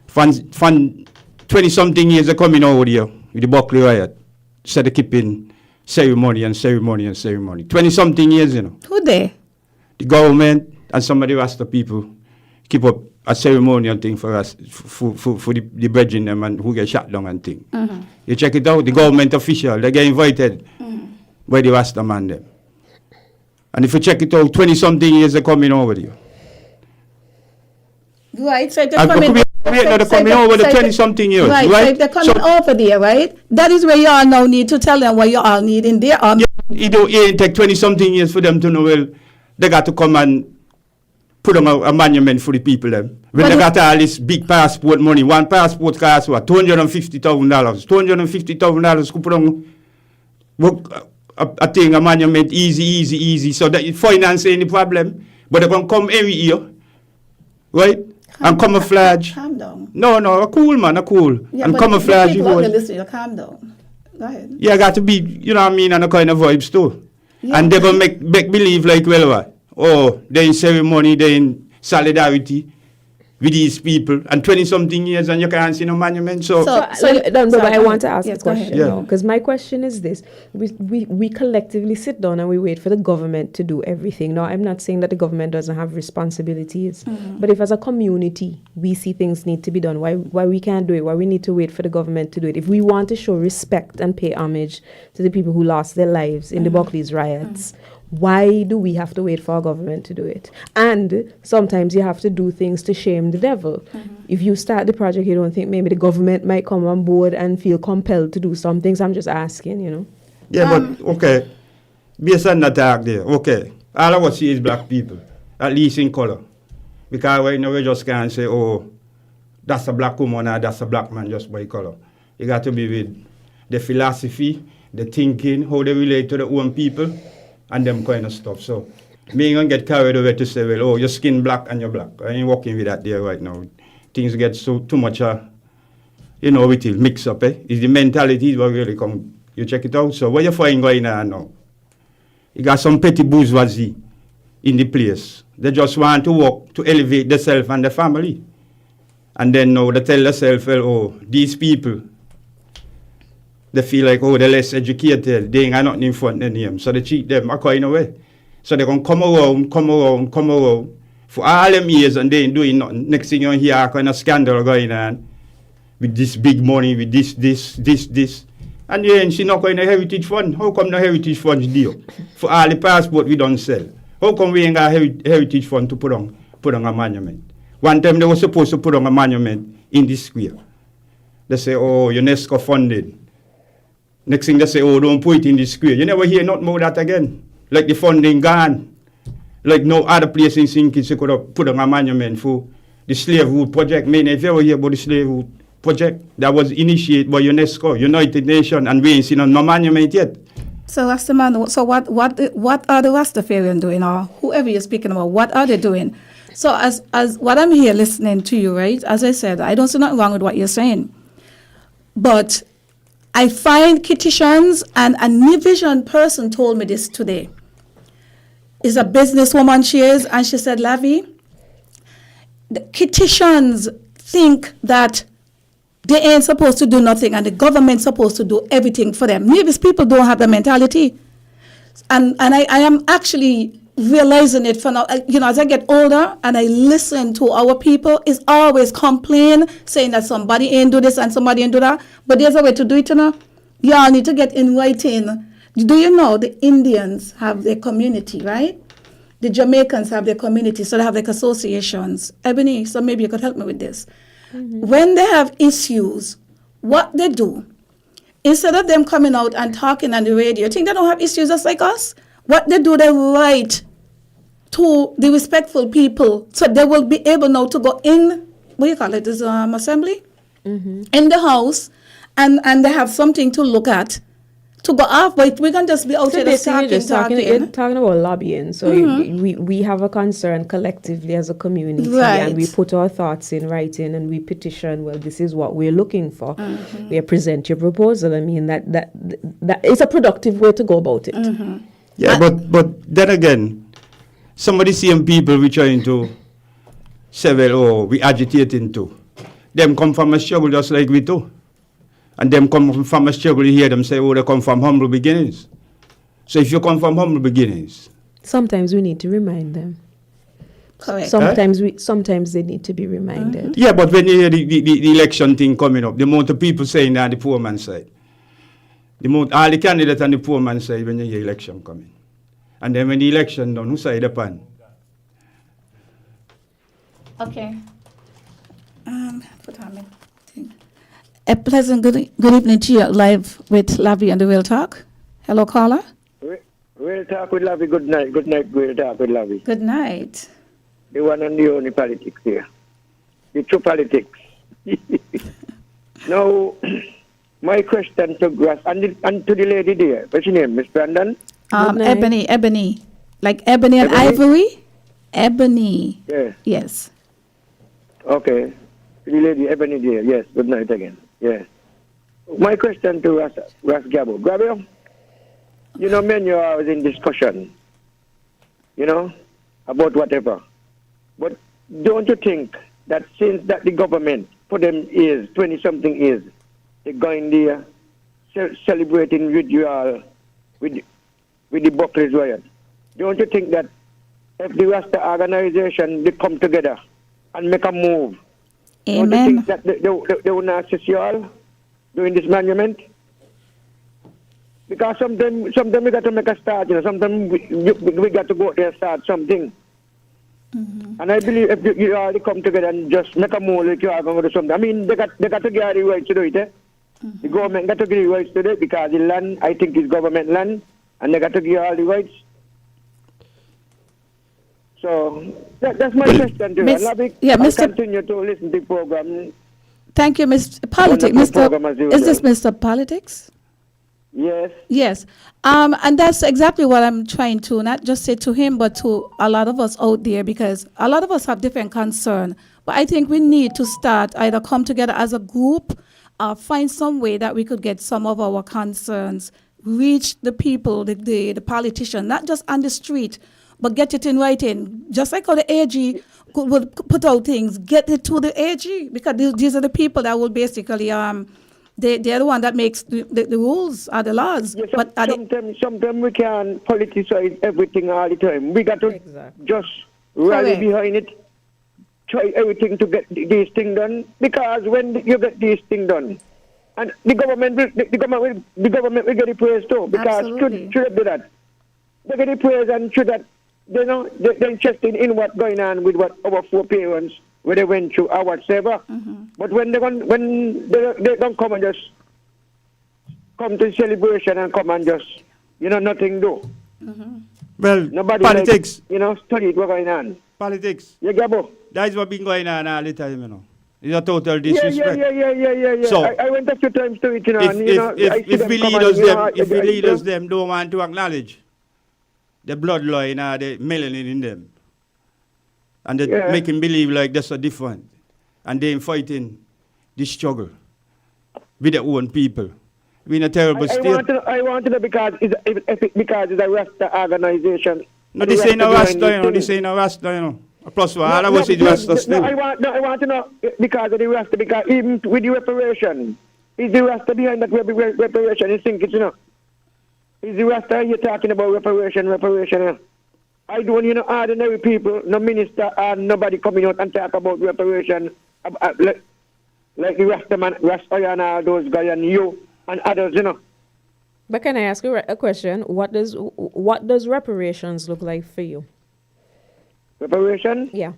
Fun 20-something years are coming over here with the Buckley riot, instead of keeping ceremony. 20-something years, Who they? The government and some of the Rasta people keep up a ceremonial thing for us, for the brethren them and who get shot down and thing. Mm-hmm. You check it out, the government official, they get invited by the Rasta man them. And if you check it out, 20-something years are coming over here. Right, so they're coming over the 20-something years. Right, so they're coming over there, right? That is where you all now need to tell them what you all need in their army. It ain't take 20-something years for them to know, well, they got to come and put on a monument for the people them. When they got all this big passport money, one passport costs what? $250,000. $250,000 could put on a thing, a monument, easy. So that finance ain't the problem. But they're going to come every year, right? And camouflage. Calm down. No, a cool man, a cool. Yeah, and camouflage. Listen, calm down. Go ahead. Yeah, got to be, you know what I mean, and a kind of vibes too. Yeah. And they're going to make believe like, well, what? Oh, they're in ceremony, they're in solidarity with these people, and 20-something years, and you can't see no monument. But I want to ask a question Yeah. now, because my question is this: we collectively sit down and we wait for the government to do everything. Now, I'm not saying that the government doesn't have responsibilities, but if as a community we see things need to be done, why we can't do it? Why we need to wait for the government to do it? If we want to show respect and pay homage to the people who lost their lives in the Buckley's riots. Why do we have to wait for our government to do it? And sometimes you have to do things to shame the devil. If you start the project, you don't think maybe the government might come on board and feel compelled to do some things. I'm just asking, Yeah, but, okay, based on that talk there, okay, all I want to see is black people, at least in color. Because right now we just can't say, oh, that's a black woman or that's a black man just by color. You got to be with the philosophy, the thinking, how they relate to their own people, and them kind of stuff. So Me ain't gonna get carried away to say, well, oh, your skin black and you're black. I ain't working with that there right now. Things get so too much, with it mix up, eh? It's the mentality what really come. You check it out. So what you find going on now? You got some petty bourgeoisie in the place. They just want to work to elevate themselves and the family. And then now they tell themselves, well, oh, these people, they feel like, oh, they're less educated. They ain't got nothing in front of them. So they cheat them according away. So they're going to come around for all them years and they ain't doing nothing. Next thing you hear, kind of scandal going on with this big money, with this. And then she not going to heritage fund. How come the heritage funds deal? For all the passport we don't sell. How come we ain't got heritage fund to put on a monument? One time they were supposed to put on a monument in this square. They say, oh, UNESCO funded. Next thing they say, oh, don't put it in this square. You never hear nothing about that again. Like the funding gone. Like no other place in St. Kitts could have put on a monument for the slave route project. Man, if you ever hear about the slave route project that was initiated by UNESCO, United Nations, and we ain't seen no monument yet. So Rastaman, so what are the Rastafarians doing, or whoever you're speaking about, what are they doing? So as what I'm here listening to you, right? As I said, I don't see nothing wrong with what you're saying, but I find Kittitians, and a New Vision person told me this today. Is a businesswoman she is, and she said, Lavi, the Kittitians think that they ain't supposed to do nothing and the government's supposed to do everything for them. Maybe people don't have the mentality. And I am actually realizing it for now. As I get older and I listen to our people, is always complain, saying that somebody ain't do this and somebody ain't do that. But there's a way to do it, Y'all need to get in writing. Do you know the Indians have their community, right? The Jamaicans have their community, so they have like associations. Ebony, so maybe you could help me with this. Mm-hmm. When they have issues, what they do, instead of them coming out and talking on the radio, you think they don't have issues just like us? What they do, they write to the respectful people, so they will be able now to go in, what do you call it, this assembly? Mm-hmm. In the house, and they have something to look at, to go off, but we can just be out so here talking about lobbying. So we have a concern collectively as a community, right, and we put our thoughts in writing and we petition. Well, this is what we're looking for. Mm-hmm. We present your proposal. I mean that it's a productive way to go about it. Mm-hmm. Yeah, but then again, some of the same people we trying to say, well, oh, we agitating too. Them come from a struggle just like we do. And them come from a struggle, you hear them say, oh, they come from humble beginnings. So if you come from humble beginnings, sometimes we need to remind them. Correct. Sometimes they need to be reminded. Yeah, but when you hear the election thing coming up, the amount of people saying that on the poor man's side, all the candidates on the poor man's side when you hear election coming. And then when the election done, who side upon? Okay. Put on me. A pleasant good evening to you, live with Lavi and the Real Talk. Hello, caller. Real Talk with Lavi. Good night, Real Talk with Lavi. Good night. The one and the only politics here. The true politics. Now, my question to Grass and to the lady there. What's your name, Miss Brandon? Ebony. Like ebony and ivory? Ebony. Yeah. Yes. Okay. The lady, Ebony there. Yes, good night again. Yeah. My question to Ras Gabo. Gabo, men, you're always in discussion, about whatever. But don't you think that since that the government, for them years, 20-something years, they're going there celebrating with you all, with the Buckley's riot, don't you think that if the Rasta organization, they come together and make a move, Amen. don't you think that they will not assist you all doing this monument? Because sometimes we got to make a start, sometimes we got to go out there and start something. Mm-hmm. And I believe if you all come together and just make a move like you are going to do something. I mean, they got to give the rights to do it. Mm-hmm. The government got to give the rights to do it because the land, I think, is government land, and they got to give all the rights. So that's my question to you. I'll continue to listen to the program. Thank you, Mr. Politics. Is this Mr. Politics? Yes. Yes. And that's exactly what I'm trying to not just say to him, but to a lot of us out there, because a lot of us have different concern. But I think we need to start either come together as a group, find some way that we could get some of our concerns, reach the people, the politician, not just on the street, but get it in writing. Just like how the AG would put out things, get it to the AG, because these are the people that will basically they're the one that makes the rules or the laws. Yeah, but sometimes we can politicize everything all the time. We got to just rally Correct. behind it, try everything to get this thing done. Because when you get this thing done, and the government will get the praise too. Because Absolutely. should do that, they get the praise, and should that, they're interested in what's going on with what our foreparents, where they went through or whatsoever. But when they don't come and just come to celebration and come and just, nothing do. Well, Nobody politics. Study what's going on. Politics. Yeah, Gabo. That is what been going on all the time, It's a total Yeah. disrespect. So, I went a few times to it, if we leaders them don't want to acknowledge the bloodline or the melanin in them, and they making believe like that's a different, and they fighting this struggle with their own people. We're in a terrible state. I want to know because it's a Rasta organization. No, this ain't a Rasta, This ain't a Rasta, Plus, all of us is Rasta still. I want to know because of the Rasta, because even with the reparation, is the Rasta behind that reparation? You think it's, is the Rasta you're talking about reparation? I don't, ordinary people, no minister, and nobody coming out and talk about reparation, like the Rasta man, Rasta and all those guys, and you and others, But can I ask you a question? What does reparations look like for you? Reparation? Yeah.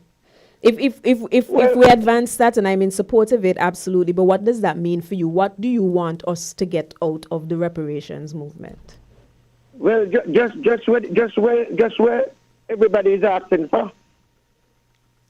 If we advance that, and I'm in support of it, absolutely. But what does that mean for you? What do you want us to get out of the reparations movement? Well, just where everybody is asking for.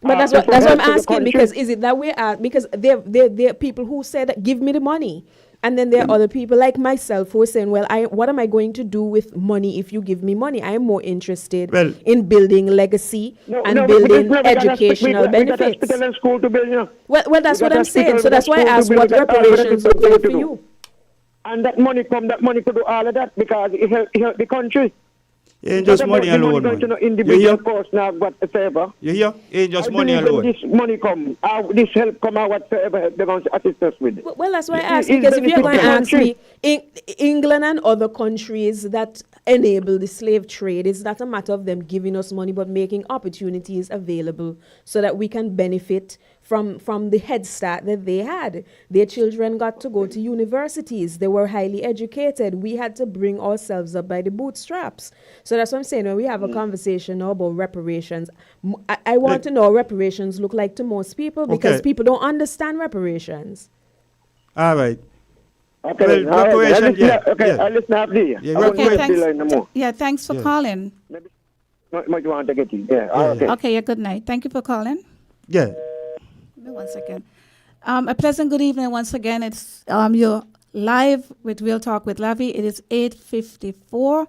But that's what I'm asking, because is it that way? Because there are people who said, give me the money. And then there are other people like myself who are saying, well, what am I going to do with money if you give me money? I am more interested in building legacy and building educational benefits. Hospital and school to build, Well, that's what I'm saying. So that's why I asked what reparations look like for you. And that money could do all of that because it help the country. It ain't just money alone, man. Individual cost now whatsoever. You hear? It ain't just money alone. This money come, this help come out whatsoever they're going to assist us with. Well, that's why I asked, because if you're going to ask me, England and other countries that enable the slave trade, it's not a matter of them giving us money, but making opportunities available so that we can benefit from the head start that they had. Their children got to go to universities. They were highly educated. We had to bring ourselves up by the bootstraps. So that's what I'm saying. When we have a conversation now about reparations, I want to know what reparations look like to most people, because people don't understand reparations. All right. Okay, well, reparation, I'll listen after you. Thanks for calling. Might want to get it. Okay, good night. Thank you for calling. Yeah. 1 second. A pleasant good evening once again. It's you're live with Real Talk with Lavi. It is 8:54,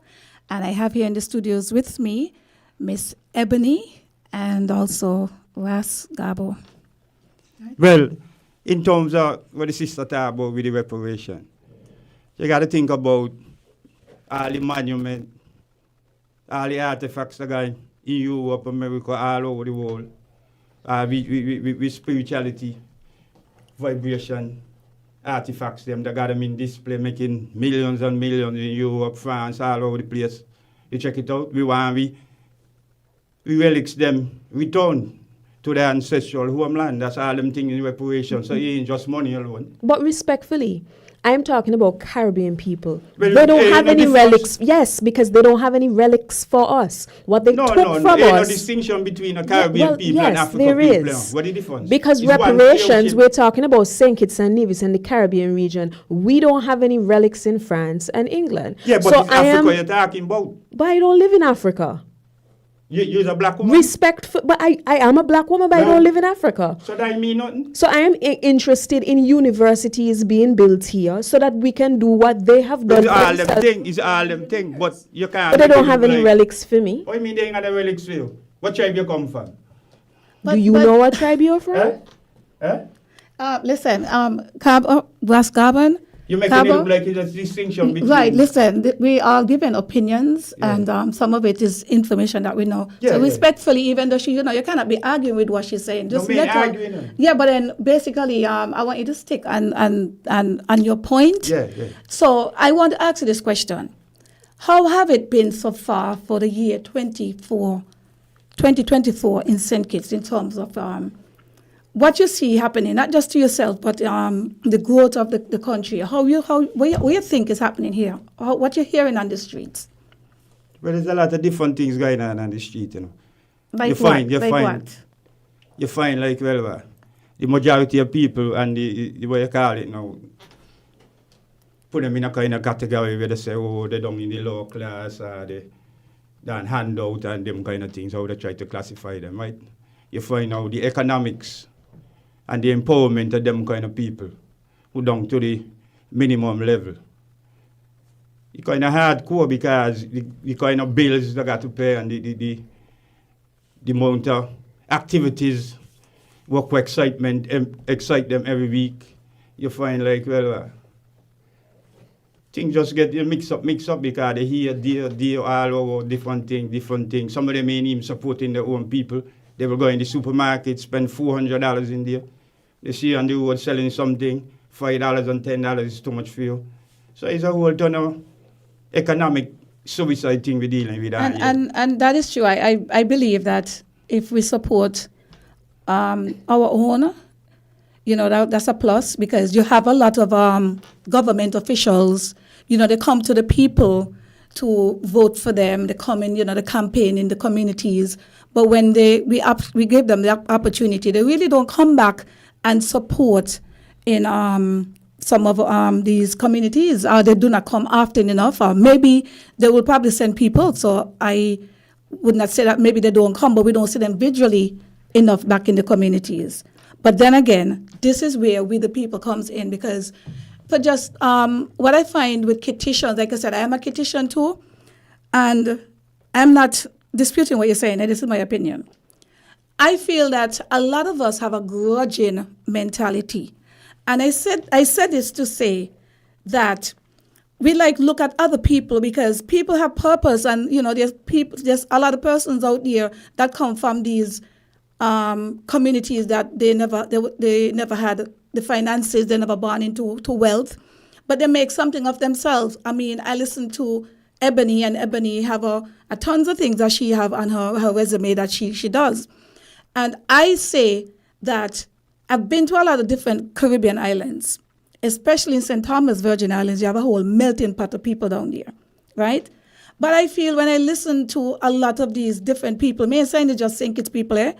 and I have here in the studios with me Miss Ebony and also Ras Gabo. Right. Well, in terms of what the sister talked about with the reparation, you got to think about all the monuments, all the artifacts that are in Europe, America, all over the world. With spirituality, vibration, artifacts, they got them in display, making millions and millions in Europe, France, all over the place. You check it out. We relics them return to their ancestral homeland. That's all them things in reparation. So it ain't just money alone. But respectfully, I'm talking about Caribbean people. Well, they don't have any relics. Yes, because they don't have any relics for us. What they took from us. There's no distinction between a Caribbean people and African there people. Is. What is the difference? Because reparations, we're talking about St. Kitts and Nevis and the Caribbean region. We don't have any relics in France and England. Yeah, but so it's Africa you're talking about. But I don't live in Africa. You're a black woman? Respect for, but I am a black woman, but I don't live in Africa. So that mean nothing? So I am interested in universities being built here so that we can do what they have done. It's all them thing, but you can't. But they don't have any relics for me. What do you mean they ain't got the relics for you? What tribe you come from? Do you know what tribe you're from? Listen, West Gabon. You're making it look like it's a distinction between... Right, listen, we are given opinions, and some of it is information that we know. So respectfully, even though you cannot be arguing with what she's saying. Just let her. Yeah, but then basically, I want you to stick on your point. Yeah. So I want to ask you this question. How have it been so far for the year 2024 in St. Kitts in terms of what you see happening, not just to yourself, but the growth of the country? What you think is happening here? What you're hearing on the streets? Well, there's a lot of different things going on the street, you know. Like you what? find, you find like, well, the majority of people and the way you call it now, put them in a kind of category where they say, oh, they don't in the low class, or they don't hand out and them kind of things, how they try to classify them, right? You find out the economics and the empowerment of them kind of people who down to the minimum level. It's kind of hardcore because the kind of bills they got to pay and the amount of activities, work excitement, excite them every week. You find like, well, things just get mixed up because they hear dear all over different things. Some of them ain't even supporting their own people. They will go in the supermarket, spend $400 in there. They see on the road selling something, $5 and $10 is too much for you. So it's a whole ton of economic suicide thing we're dealing with. And that is true. I believe that if we support our own, that's a plus, because you have a lot of government officials, they come to the people to vote for them. They come in, the campaign in the communities. But when we give them the opportunity, they really don't come back and support in some of these communities. They do not come often enough, or maybe they will probably send people. So I would not say that maybe they don't come, but we don't see them visually enough back in the communities. But then again, this is where we the people comes in, because for just what I find with Kittitians, like I said, I am a Kittitian too, and I'm not disputing what you're saying, and this is my opinion. I feel that a lot of us have a grudging mentality. And I said this to say that we look at other people, because people have purpose, and there's a lot of persons out there that come from these communities that they never had the finances, they never born into wealth, but they make something of themselves. I mean, I listen to Ebony, and Ebony have a tons of things that she have on her resume that she does. And I say that I've been to a lot of different Caribbean islands, especially in St. Thomas, Virgin Islands. You have a whole melting pot of people down there, right? But I feel when I listen to a lot of these different people, me saying it's just St. Kitts people,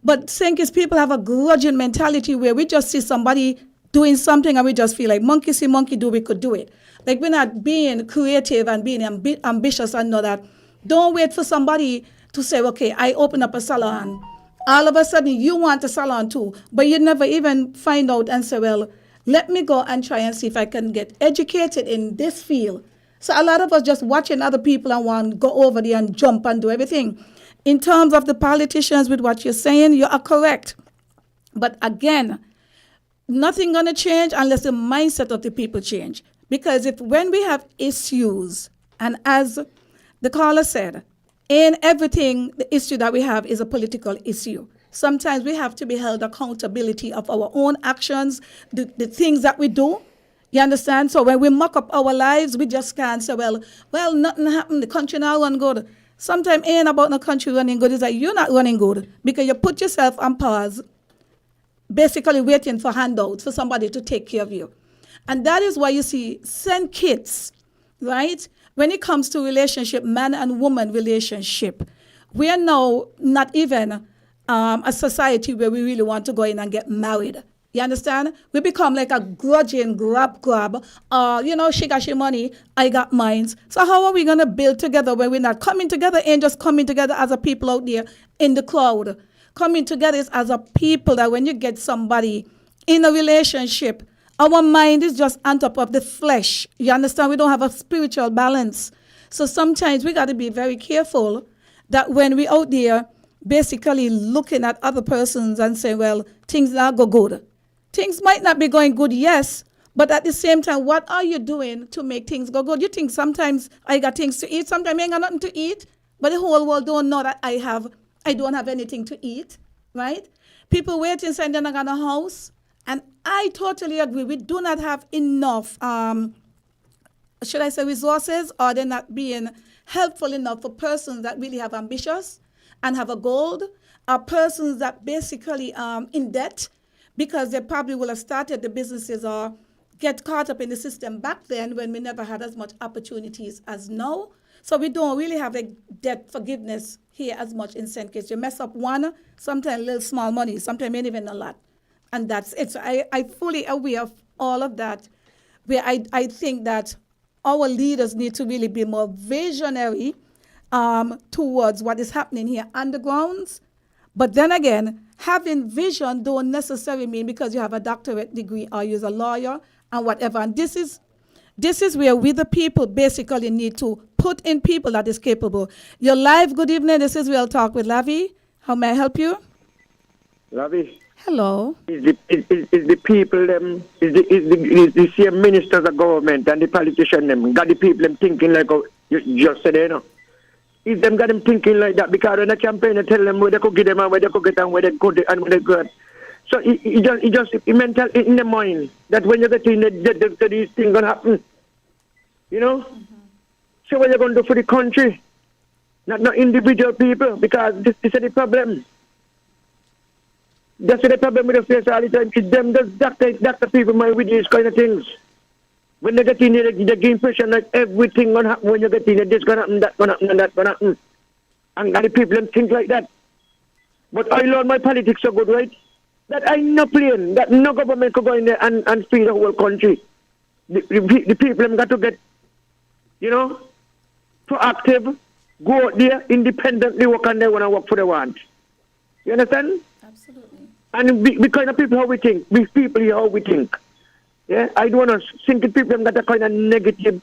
but St. Kitts people have a grudging mentality where we just see somebody doing something and we just feel like monkey see, monkey do, we could do it. Like, we're not being creative and being ambitious and know that. Don't wait for somebody to say, okay, I open up a salon. All of a sudden, you want a salon too, but you never even find out and say, well, let me go and try and see if I can get educated in this field. So a lot of us just watching other people and want to go over there and jump and do everything. In terms of the politicians, with what you're saying, you are correct. But again, nothing going to change unless the mindset of the people change. Because when we have issues, and as the caller said, in everything, the issue that we have is a political issue. Sometimes we have to be held accountability of our own actions, the things that we do. You understand? So when we muck up our lives, we just can't say, well, nothing happened, the country now run good. Sometimes it ain't about the country running good, it's that you're not running good because you put yourself on pause, basically waiting for handouts for somebody to take care of you. And that is why you see St. Kitts, right? When it comes to relationship, man and woman relationship, we are now not even a society where we really want to go in and get married. You understand? We become like a grudging grab. She got your money, I got mine. So how are we going to build together when we're not coming together and just coming together as a people out there in the crowd? Coming together is as a people that when you get somebody in a relationship, our mind is just on top of the flesh. You understand? We don't have a spiritual balance. So sometimes we got to be very careful that when we out there basically looking at other persons and saying, well, things not go good. Things might not be going good, yes, but at the same time, what are you doing to make things go good? You think sometimes I got things to eat, sometimes I ain't got nothing to eat, but the whole world don't know that I don't have anything to eat, right? People wait inside they're not got a house, and I totally agree. We do not have enough, should I say resources, or they're not being helpful enough for persons that really have ambitious and have a goal, or persons that basically in debt, because they probably will have started the businesses or get caught up in the system back then when we never had as much opportunities as now. So we don't really have a debt forgiveness here as much in St. Kitts. You mess up one, sometimes a little small money, sometimes ain't even a lot. And that's it. So I fully aware of all of that, where I think that our leaders need to really be more visionary towards what is happening here undergrounds. But then again, having vision don't necessarily mean because you have a doctorate degree or you're a lawyer and whatever. And this is where we the people basically need to put in people that is capable. You're live. Good evening. This is Real Talk with Lavi. How may I help you? Lavi. Hello. Is the people is the same ministers of government and the politicians them got the people them thinking like you just said, you know. If them got them thinking like that, because when the campaign tell them where they could get them and where they could get and where they could and where they good. So it just mental in the mind that when you get in these things gonna happen. You know? Mm-hmm. So what you're gonna do for the country? Not individual people, because this is the problem. That's the problem with the face all the time. It's them just doctor people mind with these kind of things. When they get in here, they give impression like everything gonna happen when you get in here, this gonna happen, that gonna happen, and that gonna happen. And the people them think like that. But I learned my politics so good, right? That I no playing, that no government could go in there and feed the whole country. The people them got to get, proactive, go out there, independently work and they wanna work for the want. You understand? Absolutely. And we kind of people how we think. We people here how we think. Yeah, I don't want to think people that are kind of negative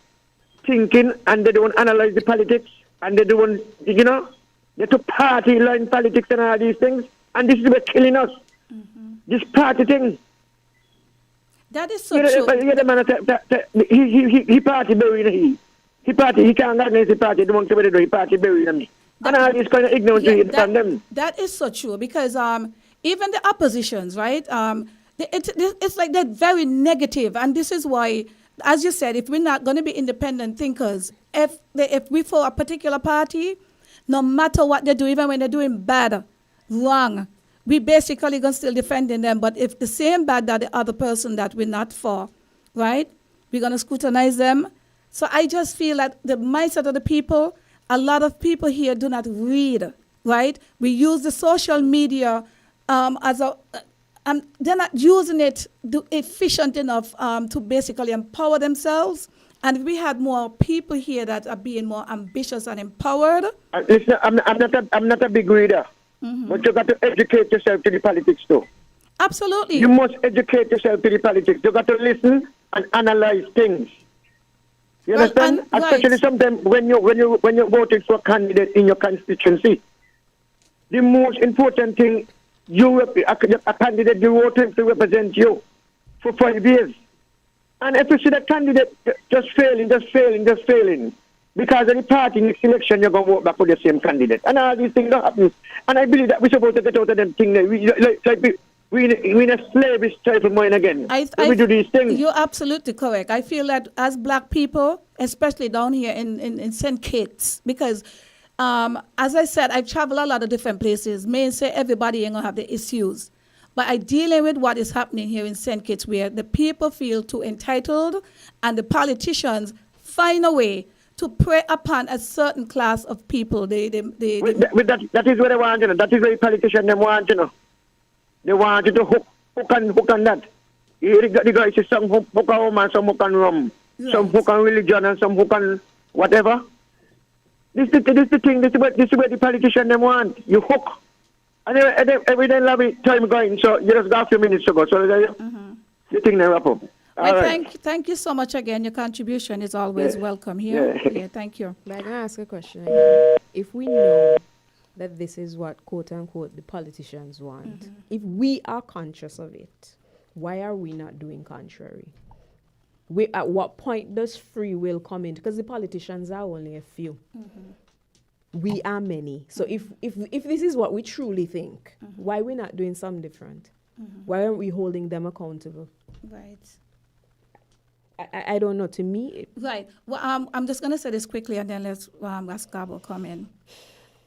thinking and they don't analyze the politics and they don't, they to party line politics and all these things. And this is what's killing us. Mm-hmm. This party thing. That is so true. The man, he party burying he party, he can't organize the party, the monkey do, he party burying me. And all this kind of ignorance from them. That is so true because even the oppositions, right? It's like they're very negative, and this is why, as you said, if we're not going to be independent thinkers, if we for a particular party, no matter what they do, even when they're doing bad, wrong, we basically going to still defending them. But if the same bad that the other person that we're not for, right, we're going to scrutinize them. So I just feel that the mindset of the people, a lot of people here do not read, right? We use the social media as a... they're not using it efficient enough to basically empower themselves. And if we had more people here that are being more ambitious and empowered. Listen, I'm not a big reader, but you got to educate yourself to the politics too. Absolutely. You must educate yourself to the politics. You got to listen and analyze things. You understand? Especially sometimes when you're voting for a candidate in your constituency, the most important thing. A candidate you voted to represent you for 5 years. And if you see that candidate just failing, because of the party next election, you're going to vote back for the same candidate. And all these things don't happen. And I believe that we're supposed to get out of them things. We're in a slavish type of mind again. We do these things. You're absolutely correct. I feel that as black people, especially down here in St. Kitts, because as I said, I've traveled a lot of different places. May say everybody ain't gonna have the issues, but I dealing with what is happening here in St. Kitts, where the people feel too entitled, and the politicians find a way to prey upon a certain class of people. That is what they want, That is what the politicians them want, They want you to hook Who can that? The guy says some who can woman, some who can rum, some who can religion, and some who can whatever. This is the thing. This is what the politicians them want. You hook. And every day, Lavi, time going. So you just got a few minutes to go. So the thing they wrap up. Well, right. thank you so much again. Your contribution is always welcome here. Yeah, thank you. But I'm going to ask a question again. If we know that this is what, quote unquote, the politicians want, if we are conscious of it, why are we not doing contrary? At what point does free will come in? Because the politicians are only a few. We are many. So if this is what we truly think, why are we not doing something different? Why aren't we holding them accountable? Right. I don't know. To me, Right. Well, I'm just going to say this quickly, and then let's ask Gabo come in.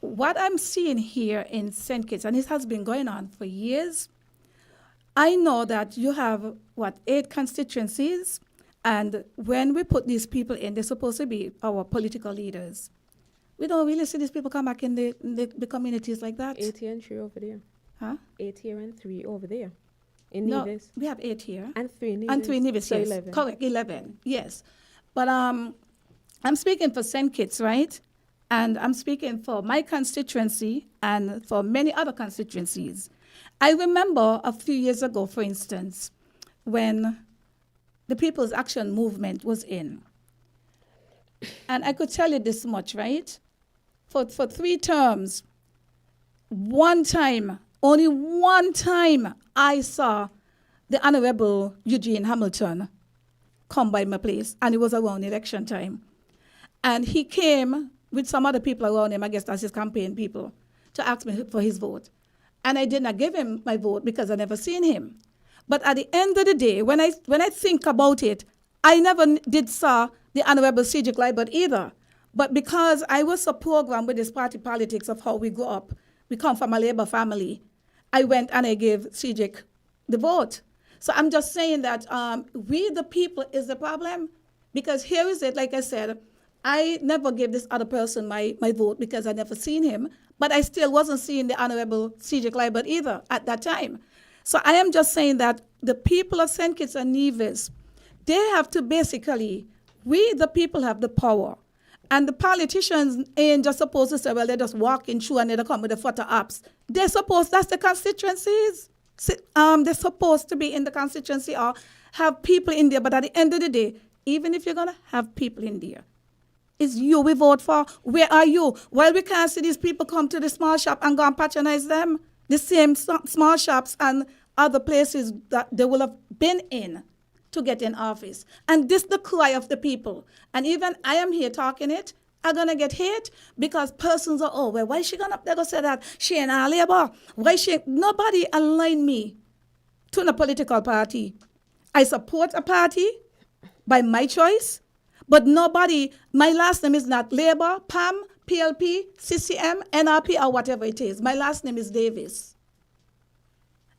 What I'm seeing here in St. Kitts, and this has been going on for years, I know that you have, 8 constituencies, and when we put these people in, they're supposed to be our political leaders. We don't really see these people come back in the communities like that. 8 here and 3 over there. Huh? 8 here and 3 over there. In No, Nevis. we have 8 here. And 3 in Nevis. And 3 Nevis, So yes. 11. Correct, 11, yes. But I'm speaking for St. Kitts, right? And I'm speaking for my constituency and for many other constituencies. I remember a few years ago, for instance, when the People's Action Movement was in. And I could tell you this much, right? For 3 terms, only one time, I saw the Honorable Eugene Hamilton come by my place, and it was around election time. And he came with some other people around him, I guess that's his campaign people, to ask me for his vote. And I did not give him my vote because I never seen him. But at the end of the day, when I think about it, I never did saw the Honorable C.J. Clyburn either. But because I was so programmed with this party politics of how we grew up, we come from a Labour family, I went and I gave C.J. the vote. So I'm just saying that we, the people, is the problem. Because here is it, like I said, I never gave this other person my vote because I never seen him, but I still wasn't seeing the Honorable C.J. Clyburn either at that time. So I am just saying that the people of St. Kitts and Nevis, they have to basically, we the people have the power. And the politicians ain't just supposed to say, well, they're just walking through and they come with the photo ops. They're supposed, that's the constituencies. They're supposed to be in the constituency or have people in there. But at the end of the day, even if you're going to have people in there, it's you we vote for. Where are you? Well, we can't see these people come to the small shop and go and patronize them. The same small shops and other places that they will have been in to get in office. And this is the cry of the people. And even I am here talking it, I'm going to get hate because persons are, oh, well, why is she going up there to say that? She ain't our labor. Nobody aligned me to a political party. I support a party by my choice, but nobody, my last name is not Labour, PAM, PLP, CCM, NRP, or whatever it is. My last name is Davis.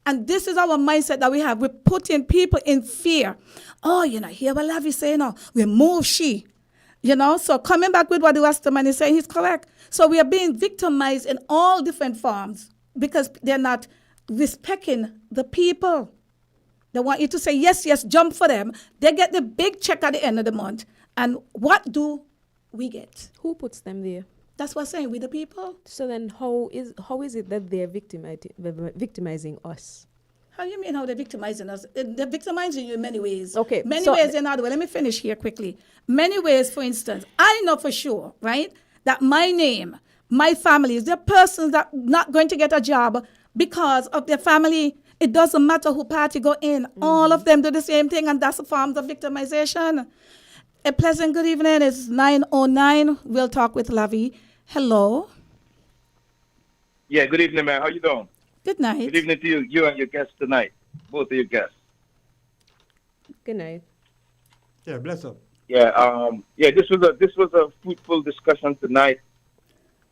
And this is our mindset that we have. We're putting people in fear. Oh, hear what Lavi say now. Remove she. So coming back with what the Rastaman is saying, he's correct. So we are being victimized in all different forms because they're not respecting the people. They want you to say, yes, yes, jump for them. They get the big check at the end of the month. And what do we get? who puts them there? That's what I'm saying, we the people. So then how is it that they're victimizing us? How do you mean how they're victimizing us? They're victimizing you in many ways. Okay. Many ways in other way. Let me finish here quickly. Many ways, for instance, I know for sure, right, that my name, my family, there are persons that are not going to get a job because of their family. It doesn't matter who party go in. Mm-hmm. All of them do the same thing, and that's a form of victimization. A pleasant good evening. It's 9:09. We'll talk with Lavi. Hello. Yeah, good evening, man. How you doing? Good night. Good evening to you and your guests tonight, both of your guests. Good night. Yeah, bless up. Yeah, this was a fruitful discussion tonight,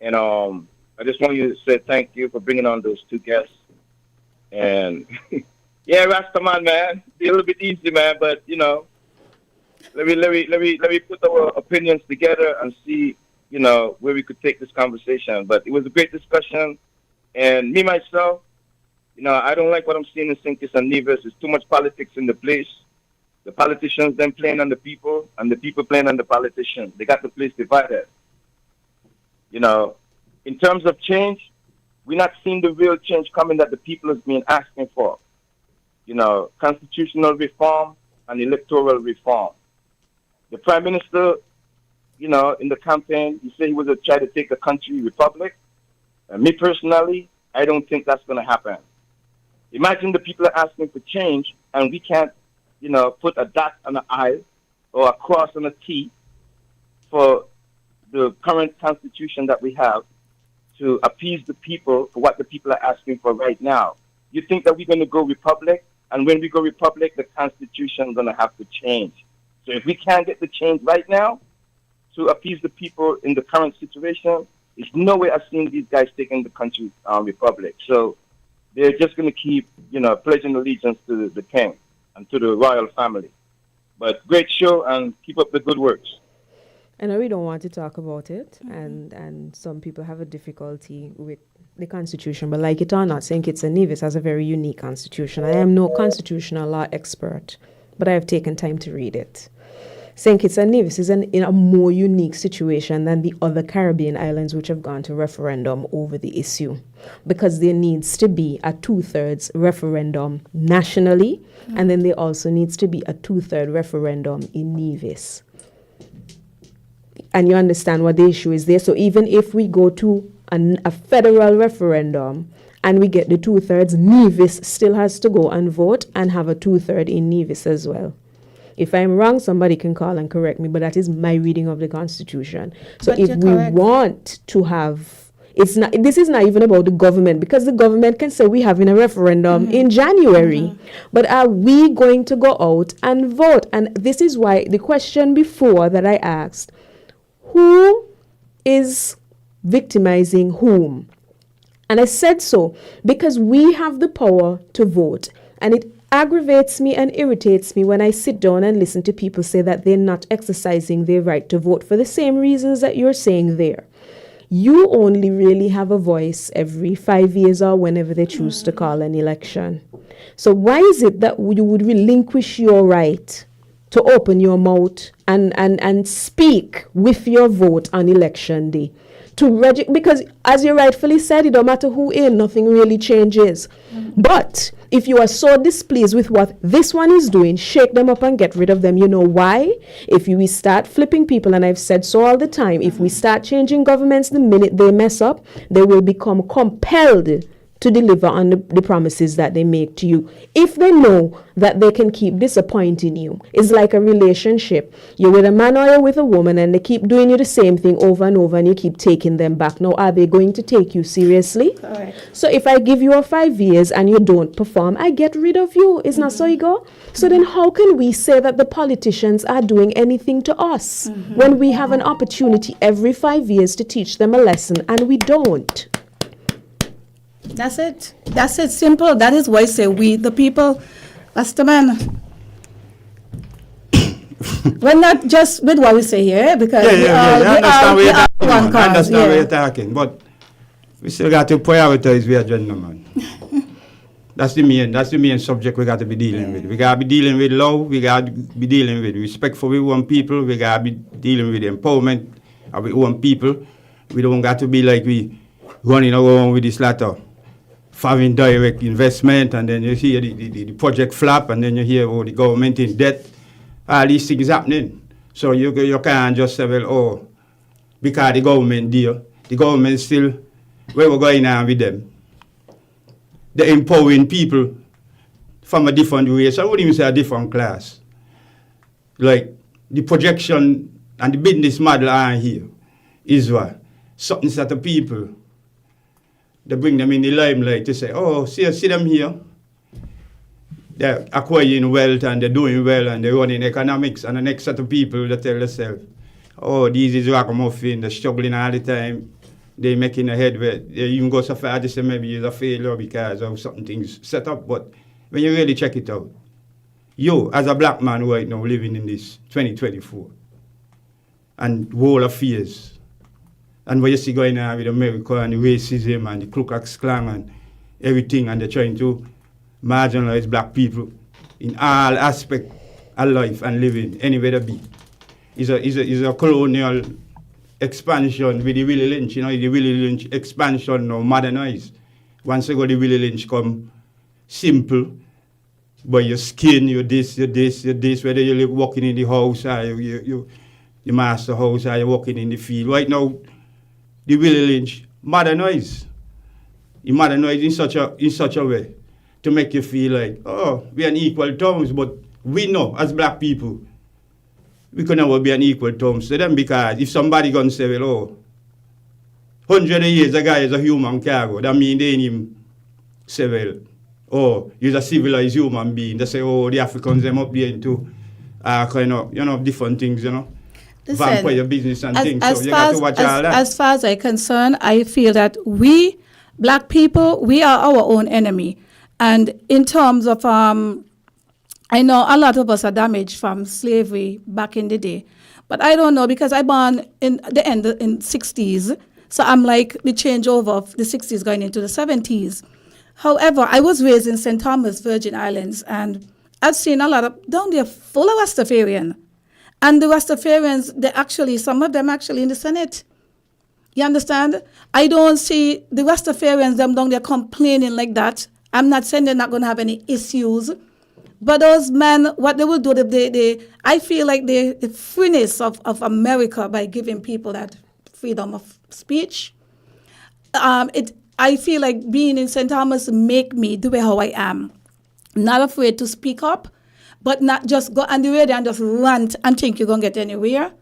and I just want you to say thank you for bringing on those two guests. And yeah, Rastaman, man, be a little bit easy, man, but let me put our opinions together and see, where we could take this conversation. But it was a great discussion, and me myself, I don't like what I'm seeing in St. Kitts and Nevis. There's too much politics in the place. The politicians then playing on the people, and the people playing on the politicians. They got the place divided. In terms of change, we're not seeing the real change coming that the people has been asking for. Constitutional reform and electoral reform. The Prime Minister, in the campaign, he said he was going to try to take the country republic. And me personally, I don't think that's going to happen. Imagine the people are asking for change, and we can't, put a dot on an I or a cross on a T for the current constitution that we have to appease the people for what the people are asking for right now. You think that we're going to go republic, and when we go republic, the constitution is going to have to change. So if we can't get the change right now to appease the people in the current situation, there's no way I've seen these guys taking the country republic. So they're just going to keep, pledging allegiance to the king and to the royal family. But great show, and keep up the good works. I know we don't want to talk about it, and some people have a difficulty with the Constitution, but like it or not, St. Kitts and Nevis has a very unique Constitution. I am no constitutional law expert, but I have taken time to read it. St. Kitts and Nevis is in a more unique situation than the other Caribbean islands which have gone to referendum over the issue, because there needs to be a 2/3 referendum nationally, and then there also needs to be a 2/3 referendum in Nevis. And you understand what the issue is there. So even if we go to a federal referendum and we get the 2/3, Nevis still has to go and vote and have a 2/3 in Nevis as well. If I'm wrong, somebody can call and correct me, but that is my reading of the Constitution. So but if we want to have, this is not even about the government, because the government can say we're having a referendum in January, but are we going to go out and vote? And this is why the question before that I asked, who is victimizing whom? And I said so because we have the power to vote, and it aggravates me and irritates me when I sit down and listen to people say that they're not exercising their right to vote for the same reasons that you're saying there. You only really have a voice every 5 years or whenever they choose to call an election. So why is it that you would relinquish your right to open your mouth and speak with your vote on election day? Because as you rightfully said, it don't matter who in, nothing really changes. But if you are so displeased with what this one is doing, shake them up and get rid of them. You know why? If we start flipping people, and I've said so all the time, if we start changing governments the minute they mess up, they will become compelled to deliver on the promises that they make to you. If they know that they can keep disappointing you, it's like a relationship. You're with a man or you're with a woman, and they keep doing you the same thing over and over, and you keep taking them back. Now, are they going to take you seriously? Correct. So if I give you a 5 years and you don't perform, I get rid of you. It's not so you go? So then how can we say that the politicians are doing anything to us when we have an opportunity every 5 years to teach them a lesson and we don't? That's it. That's it. Simple. That is why I say we, the people, that's the man. We're not just with what we say here, because I understand where you're talking, but we still got to prioritize our agenda, man. That's the main subject we got to be dealing with. We got to be dealing with love. We got to be dealing with respect for our own people. We got to be dealing with empowerment of our own people. We don't got to be like we running around with this latter foreign direct investment, and then you hear the project flap, and then you hear the government in debt. All these things happening. So you can't just say, well, because the government deal, the government still, where we're going on with them. They're empowering people from a different way. So I wouldn't even say a different class. Like the projection and the business model are here is what? Something that the people, they bring them in the limelight to say, oh, see them here. They're acquiring wealth and they're doing well and they're running economics. And the next set of people that tell themselves, oh, these is ragamuffin, they're struggling all the time. They're making a headway. They even go so far to say maybe it's a failure because of certain things set up. But when you really check it out, you, as a black man right now living in this 2024, and world affairs, and what you see going on with America and the racism and the Ku Klux Klan and everything, and they're trying to marginalize black people in all aspects of life and living, anywhere they be. It's a colonial expansion with the Willie Lynch. The Willie Lynch expansion now modernized. Once you go, the Willie Lynch come simple, but your skin, you're this, whether you're walking in the house or you master house or you're walking in the field. Right now, the Willie Lynch modernized. He modernized in such a way to make you feel like, oh, we're on equal terms, but we know as black people, we can never be on equal terms to them, because if somebody gonna say, well, oh, 100 years a guy is a human cargo, that means they ain't him say, well, oh, he's a civilized human being. They say, oh, the Africans, them up there into kind of, different things, Listen, vampire business and things. So you got to watch all that. As far as I'm concerned, I feel that we, black people, we are our own enemy. And in terms of, I know a lot of us are damaged from slavery back in the day. But I don't know, because I born in the end in 60s. So I'm like the changeover of the 60s going into the 70s. However, I was raised in St. Thomas, Virgin Islands, and I've seen a lot of, down there, full of Rastafarian. And the Rastafarians, some of them actually in the Senate. You understand? I don't see the Rastafarians, them down there complaining like that. I'm not saying they're not going to have any issues. But those men, what they will do, I feel like the freeness of America by giving people that freedom of speech. I feel like being in St. Thomas make me the way how I am. Not afraid to speak up, but not just go on the radio and just rant and think you're going to get anywhere.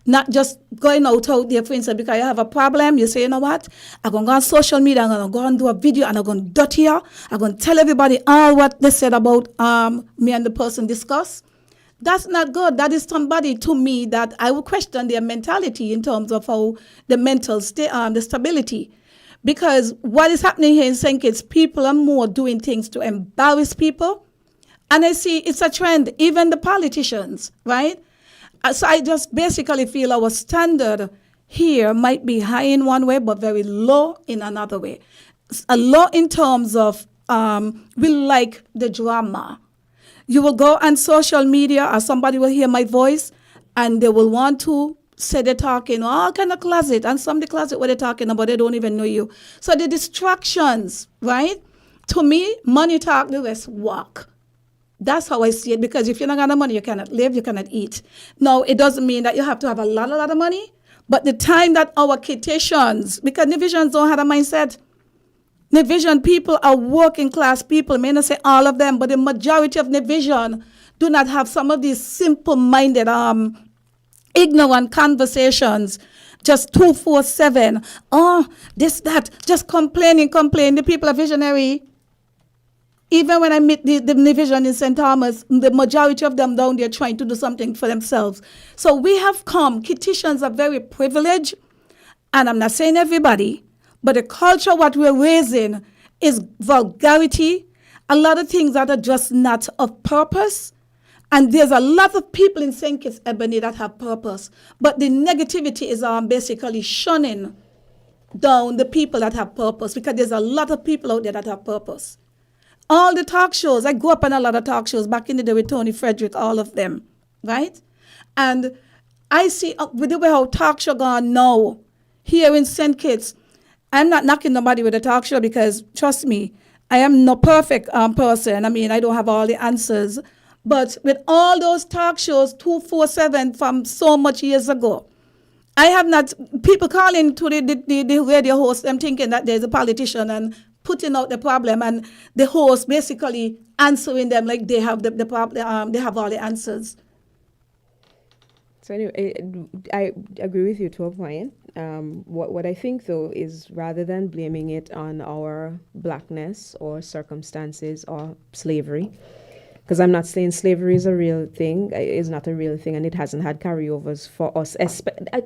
Not just going out there, for instance, because you have a problem, you say, you know what, I'm going to go on social media, I'm going to go and do a video, and I'm going to dirty here, I'm going to tell everybody all what they said about me and the person discussed. That's not good. That is somebody, to me, that I will question their mentality in terms of how the mental the stability. Because what is happening here in St. Kitts, people are more doing things to embarrass people. And I see it's a trend, even the politicians, right? So I just basically feel our standard here might be high in one way, but very low in another way. A low in terms of we like the drama. You will go on social media, or somebody will hear my voice, and they will want to say they're talking all kind of closet, and some of the closet what they're talking about, they don't even know you. So the distractions, right? To me, money talk, the rest walk. That's how I see it, because if you're not got money, you cannot live, you cannot eat. Now, it doesn't mean that you have to have a lot of money, but the time that our Kittians, because Nivisions don't have a mindset. Nivision people are working class people, may not say all of them, but the majority of Nivision do not have some of these simple-minded, ignorant conversations, just 247, oh, this, that, just complain. The people are visionary. Even when I meet the Nivision in St. Thomas, the majority of them down there trying to do something for themselves. So we have come, Kittitians are very privileged, and I'm not saying everybody, but the culture what we're raising is vulgarity, a lot of things that are just not of purpose. And there's a lot of people in St. Kitts, Ebony, that have purpose. But the negativity is basically shunning down the people that have purpose, because there's a lot of people out there that have purpose. All the talk shows, I grew up on a lot of talk shows back in the day with Tony Frederick, all of them, right? And I see with the way how talk show gone now, here in St. Kitts, I'm not knocking nobody with a talk show, because trust me, I am no perfect person. I mean, I don't have all the answers. But with all those talk shows, 247 from so much years ago, I have not, people calling to the radio host, I'm thinking that there's a politician and putting out the problem, and the host basically answering them like they have the problem, they have all the answers. So anyway, I agree with you to a point. What I think, though, is rather than blaming it on our blackness or circumstances or slavery, because I'm not saying slavery is a real thing, it's not a real thing, and it hasn't had carryovers for us.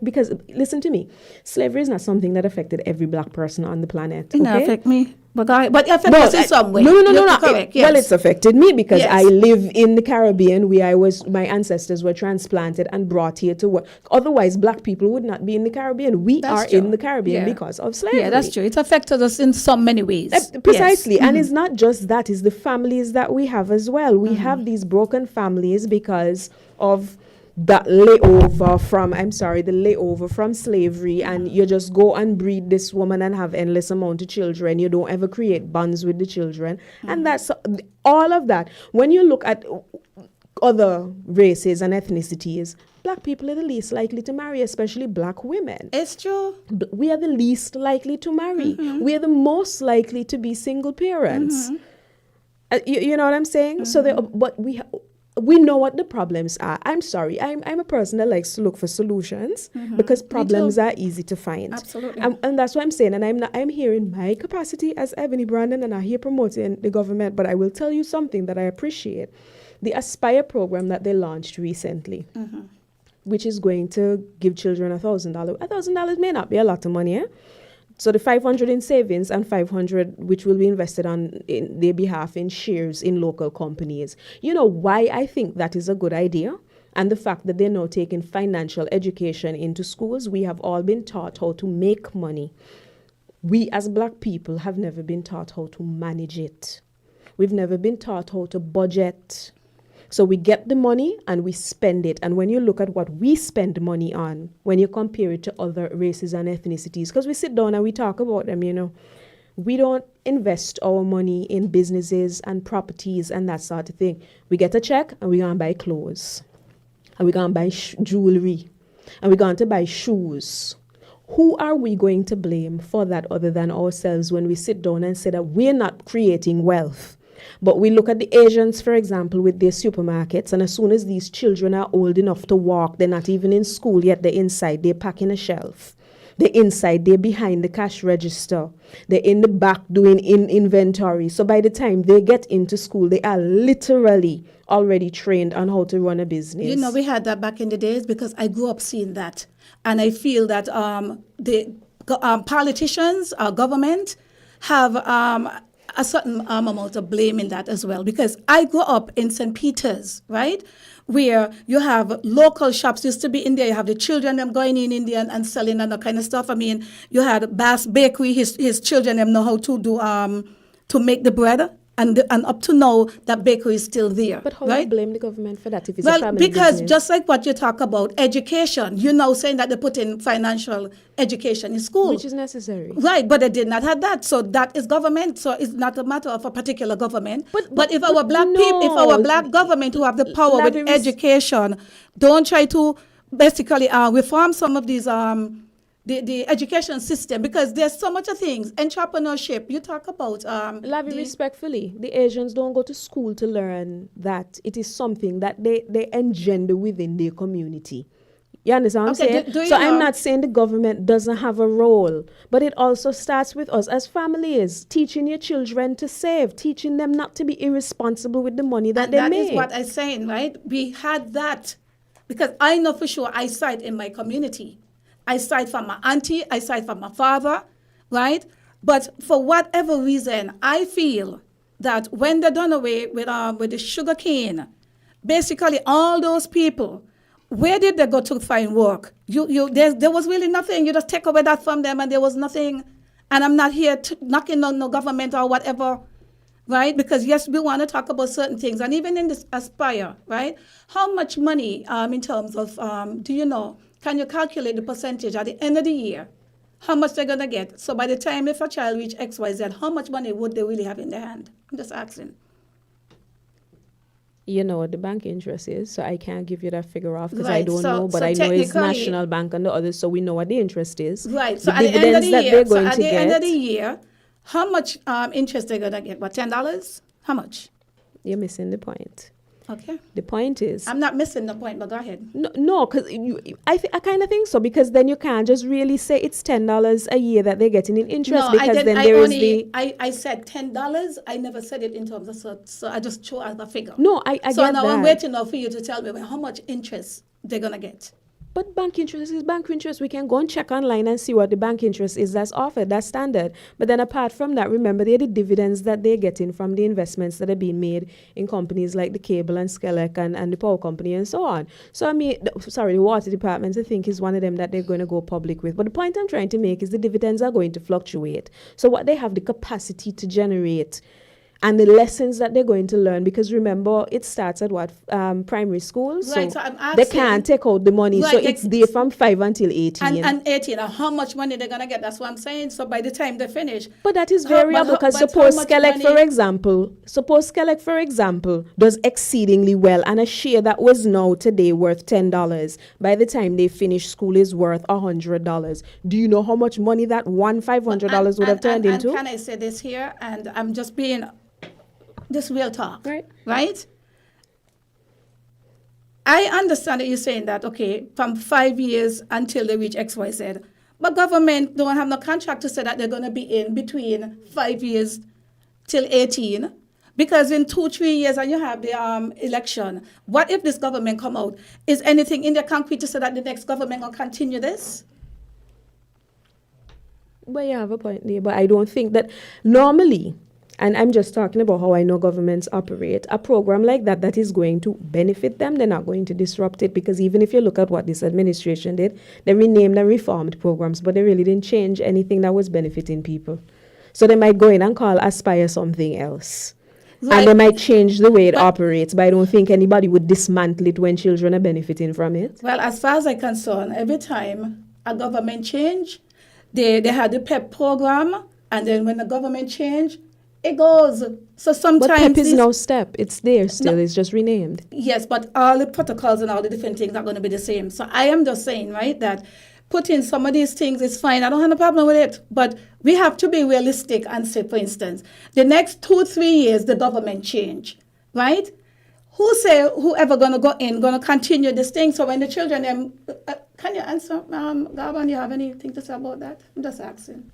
Because, listen to me, slavery is not something that affected every black person on the planet. It didn't affect me. But it affects us in some way. No. You're correct, yes. Well, it's affected me because Yes. I live in the Caribbean where my ancestors were transplanted and brought here to work. Otherwise, black people would not be in the Caribbean. We That's are true. in the Caribbean Yeah. because of slavery. Yeah, that's true. It affected us in so many ways. Precisely. Yes. And it's not just that, it's the families that we have as well. We have these broken families because of that layover from slavery, and you just go and breed this woman and have endless amount of children. You don't ever create bonds with the children. And that's all of that. When you look at other races and ethnicities, black people are the least likely to marry, especially black women. It's true. We are the least likely to marry. We are the most likely to be single parents. You know what I'm saying? So, but we know what the problems are. I'm sorry. I'm a person that likes to look for solutions because problems are easy to find. Absolutely. And that's what I'm saying. And I'm here in my capacity as Ebony Brandon, and I'm here promoting the government. But I will tell you something that I appreciate. The Aspire program that they launched recently, which is going to give children $1,000. $1,000 may not be a lot of money, So the 500 in savings and 500 which will be invested in their behalf in shares in local companies. You know why I think that is a good idea? And the fact that they're now taking financial education into schools. We have all been taught how to make money. We as black people have never been taught how to manage it. We've never been taught how to budget. So we get the money and we spend it. And when you look at what we spend money on, when you compare it to other races and ethnicities, because we sit down and we talk about them, we don't invest our money in businesses and properties and that sort of thing. We get a check and we're going to buy clothes. And we're going to buy jewelry. And we're going to buy shoes. Who are we going to blame for that other than ourselves when we sit down and say that we're not creating wealth? But we look at the Asians, for example, with their supermarkets, and as soon as these children are old enough to walk, they're not even in school yet, they're inside, they're packing a shelf. They're inside, they're behind the cash register. They're in the back doing inventory. So by the time they get into school, they are literally already trained on how to run a business. We had that back in the days because I grew up seeing that. And I feel that the politicians, our government, have a certain amount of blame in that as well. Because I grew up in St. Peter's, right? Where you have local shops used to be in there. You have the children them going in there and selling and that kind of stuff. I mean, you had Bass Bakery. His children them know how to do to make the bread. And up to now, that bakery is still there. But how right? do you blame the government for that if it's a family because business? just like what you talk about, education, saying that they put in financial education in school. Which is necessary. Right, but they did not have that. So that is government. So it's not a matter of a particular government. But if our black people, if our black government who have the power with education, don't try to basically reform some of these the education system, because there's so much of things. Entrepreneurship, you talk about Lavi, respectfully, the Asians don't go to school to learn that. It is something that they engender within their community. You understand what I'm saying? I'm not saying the government doesn't have a role, but it also starts with us as families, teaching your children to save, teaching them not to be irresponsible with the money that they make. That is what I'm saying, right? We had that, because I know for sure I saw it in my community. I saw it from my auntie, I saw it from my father, right? But for whatever reason, I feel that when they're done away with the sugar cane, basically all those people, where did they go to find work? There was really nothing. You just take away that from them and there was nothing. And I'm not here knocking on no government or whatever, right? Because yes, we want to talk about certain things. And even in this Aspire, right? How much money in terms of, can you calculate the percentage at the end of the year, how much they're going to get? So by the time if a child reach X, Y, Z, how much money would they really have in their hand? I'm just asking. You know what the bank interest is, so I can't give you that figure off because I don't know, but I know it's National Bank and the others, so we know what the interest is. Right, so at the end of the year, how much interest they're going to get? What, $10? How much? You're missing the point. Okay. The point is... I'm not missing the point, but go ahead. No, because I kind of think so, because then you can't just really say it's $10 a year that they're getting in interest, I said $10. I never said it in terms of... So I just threw out a figure. No, I so get now that. I'm waiting now for you to tell me how much interest they're going to get. But bank interest is bank interest. We can go and check online and see what the bank interest is that's offered. That's standard. But then apart from that, remember, they're the dividends that they're getting from the investments that are being made in companies like the cable and Skelec and the power company and so on. So, I mean, the water department, I think, is one of them that they're going to go public with. But the point I'm trying to make is the dividends are going to fluctuate. So what they have the capacity to generate and the lessons that they're going to learn, because remember, it starts at primary school, Right, so so I'm asking, they can't take out the money, right, so it's there from 5 until 18. And 18, and how much money they're going to get, that's what I'm saying. So by the time they finish. But that is variable, because suppose Skelec, for example, does exceedingly well, and a share that was now today worth $10, by the time they finish school is worth $100. Do you know how much money that $500 would have turned into? And can I say this here? And I'm just being... This real talk, right? I understand that you're saying that, okay, from 5 years until they reach X, Y, Z. But government don't have no contract to say that they're going to be in between 5 years till 18. Because in 2-3 years, and you have the election, what if this government come out? Is anything in the concrete to say that the next government will continue this? Well, you have a point there, but I don't think that normally... And I'm just talking about how I know governments operate. A program like that is going to benefit them, they're not going to disrupt it, because even if you look at what this administration did, they renamed and reformed programs, but they really didn't change anything that was benefiting people. So they might go in and call Aspire something else. Right. And they might change the way it operates, but I don't think anybody would dismantle it when children are benefiting from it. Well, as far as I'm concerned, every time a government change, they had the PEP program, and then when the government change, it goes. So sometimes... But PEP is no STEP. It's there still. No, it's just renamed. Yes, but all the protocols and all the different things are going to be the same. So I am just saying, right, that putting some of these things is fine. I don't have a problem with it. But we have to be realistic and say, for instance, the next 2-3 years, the government change, right? Whoever going to go in, going to continue this thing? So when the children... can you answer, Garban, you have anything to say about that? I'm just asking.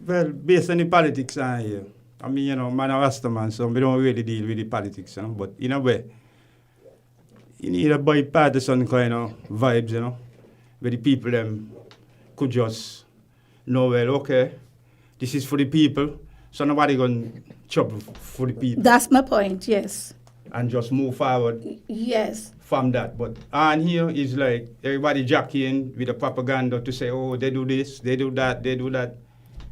Well, based on the politics I hear, I mean, you know, man, I'm a Rastaman, so we don't really deal with the politics, you know. But in a way, you need a bipartisan kind of vibes, you know, where the people them could just know, well, okay, this is for the people, so nobody going to chop for the people. That's my point, yes. And just move forward. Yes. From that. But on here is like everybody jockeying with the propaganda to say, oh, they do this, they do that, they do that.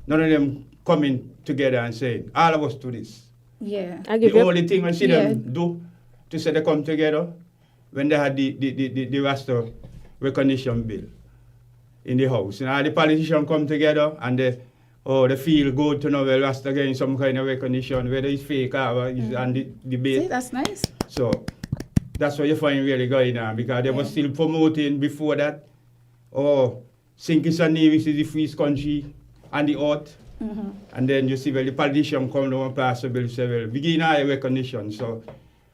None of them coming together and saying, all of us do this. Yeah. The only thing I see them do to say they come together when they had the raster recognition bill in the house. And all the politicians come together and they feel good to know well Rasta getting some kind of recognition, whether it's fake or it's on the debate. See, that's nice. So that's what you find really going on, because they were still promoting before that, St. Kitts and Nevis is the freest country and the earth. Mm-hmm. And then you see, well, the politician come down and pass a bill and say, well, begin our recognition. So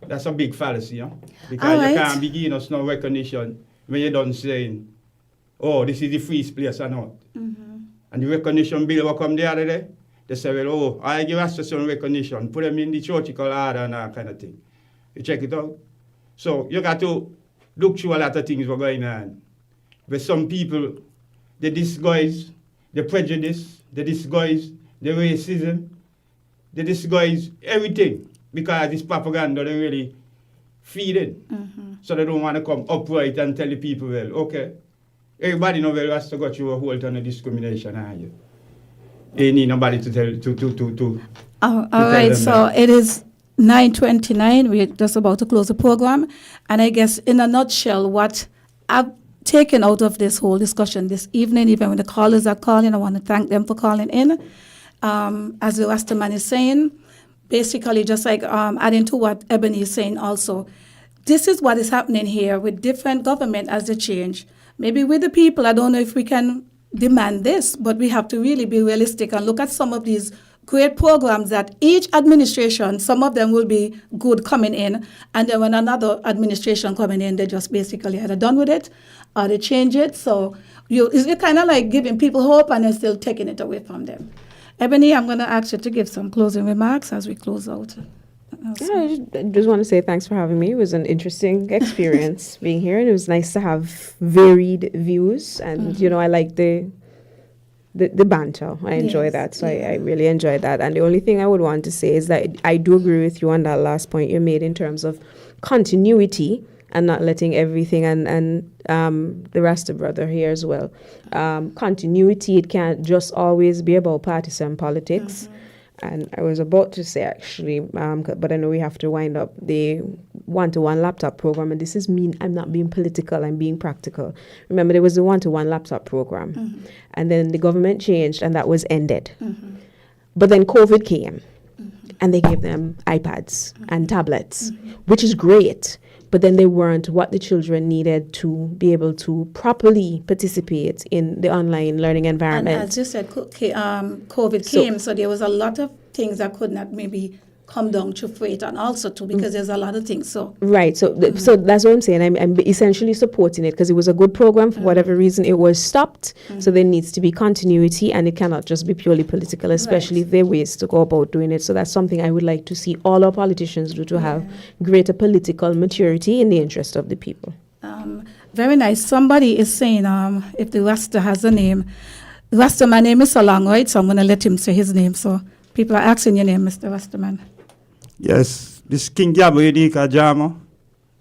that's a big fallacy, because you can't begin us no recognition when you're done saying, this is the freest place or not. Mm-hmm. And the recognition bill will come the other day. They say, well, I give us some recognition, put them in the churchical order and that kind of thing. You check it out. So you got to look through a lot of things were going on. But some people, they disguise the prejudice, they disguise the racism, they disguise everything, because this propaganda they really feed it. Mm-hmm. So they don't want to come upright and tell the people, well, okay, everybody knows well has to go through a whole ton of discrimination, are you? They need nobody to tell to all right, so it is 9:29. We're just about to close the program. And I guess in a nutshell, what I've taken out of this whole discussion this evening, even when the callers are calling, I want to thank them for calling in. As the Rastaman is saying, basically just like adding to what Ebony is saying also, this is what is happening here with different government as they change. Maybe with the people, I don't know if we can demand this, but we have to really be realistic and look at some of these great programs that each administration, some of them will be good coming in, and then when another administration coming in, they just basically either done with it or they change it. So it's kind of like giving people hope and then still taking it away from them. Ebony, I'm going to ask you to give some closing remarks as we close out. I just want to say thanks for having me. It was an interesting experience being here, and it was nice to have varied views. And I like the banter. I enjoy that, so I really enjoyed that. And the only thing I would want to say is that I do agree with you on that last point you made in terms of continuity and not letting everything and the Rasta brother here as well. Continuity, it can't just always be about partisan politics. And I was about to say, actually, but I know we have to wind up, the one-to-one laptop program. And this is me, I'm not being political, I'm being practical. Remember, there was the one-to-one laptop program. And then the government changed, and that was ended. But then COVID came, and they gave them iPads and tablets, which is great. But then they weren't what the children needed to be able to properly participate in the online learning environment. And as you said, COVID came, so there was a lot of things that could not maybe come down to freight, and also too, because there's a lot of things. So right, so that's what I'm saying. I'm essentially supporting it because it was a good program. For whatever reason, it was stopped. So there needs to be continuity, and it cannot just be purely political, especially if there are ways to go about doing it. So that's something I would like to see all our politicians do, to have greater political maturity in the interest of the people. Very nice. Somebody is saying, if the Rasta has a name, Rasta, my name is so long, right? So I'm going to let him say his name. So people are asking your name, Mr. Rastaman. Yes, this King Jabo Yedika Jamo.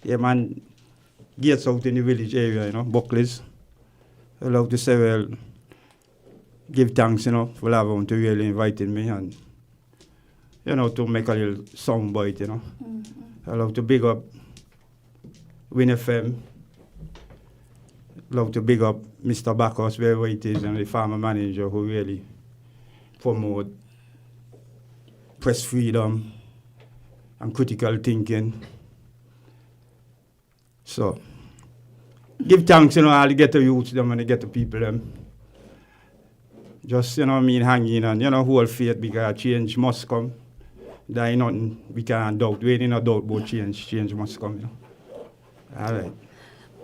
Yeah, man, gets out in the village area, Buckley's. I love to say, well, give thanks, for Lavi to really inviting me and, to make a little soundbite, I love to big up Win FM. Love to big up Mr. Bacchus, wherever it is, and the farmer manager who really promote press freedom and critical thinking. So, give thanks, all the ghetto youths them and the ghetto people them. Just, hanging on, hold faith, because change must come. There ain't nothing we can't doubt. We ain't no doubt about change. Change must come, All right.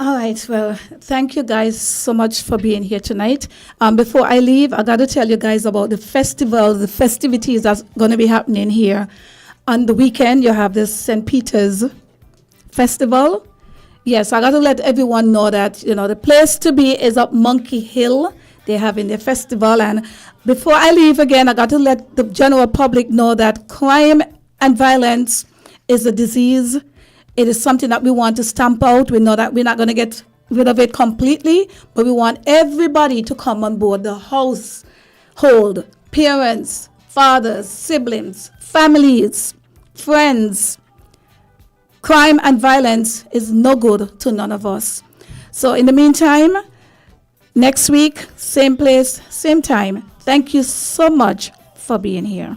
All right, well, thank you guys so much for being here tonight. Before I leave, I got to tell you guys about the festival, the festivities that's going to be happening here. On the weekend, you have this St. Peter's Festival. Yes, I got to let everyone know that, the place to be is up Monkey Hill. They're having their festival. And before I leave again, I got to let the general public know that crime and violence is a disease. It is something that we want to stamp out. We know that we're not going to get rid of it completely, but we want everybody to come on board. The household, parents, fathers, siblings, families, friends. Crime and violence is no good to none of us. So in the meantime, next week, same place, same time. Thank you so much for being here.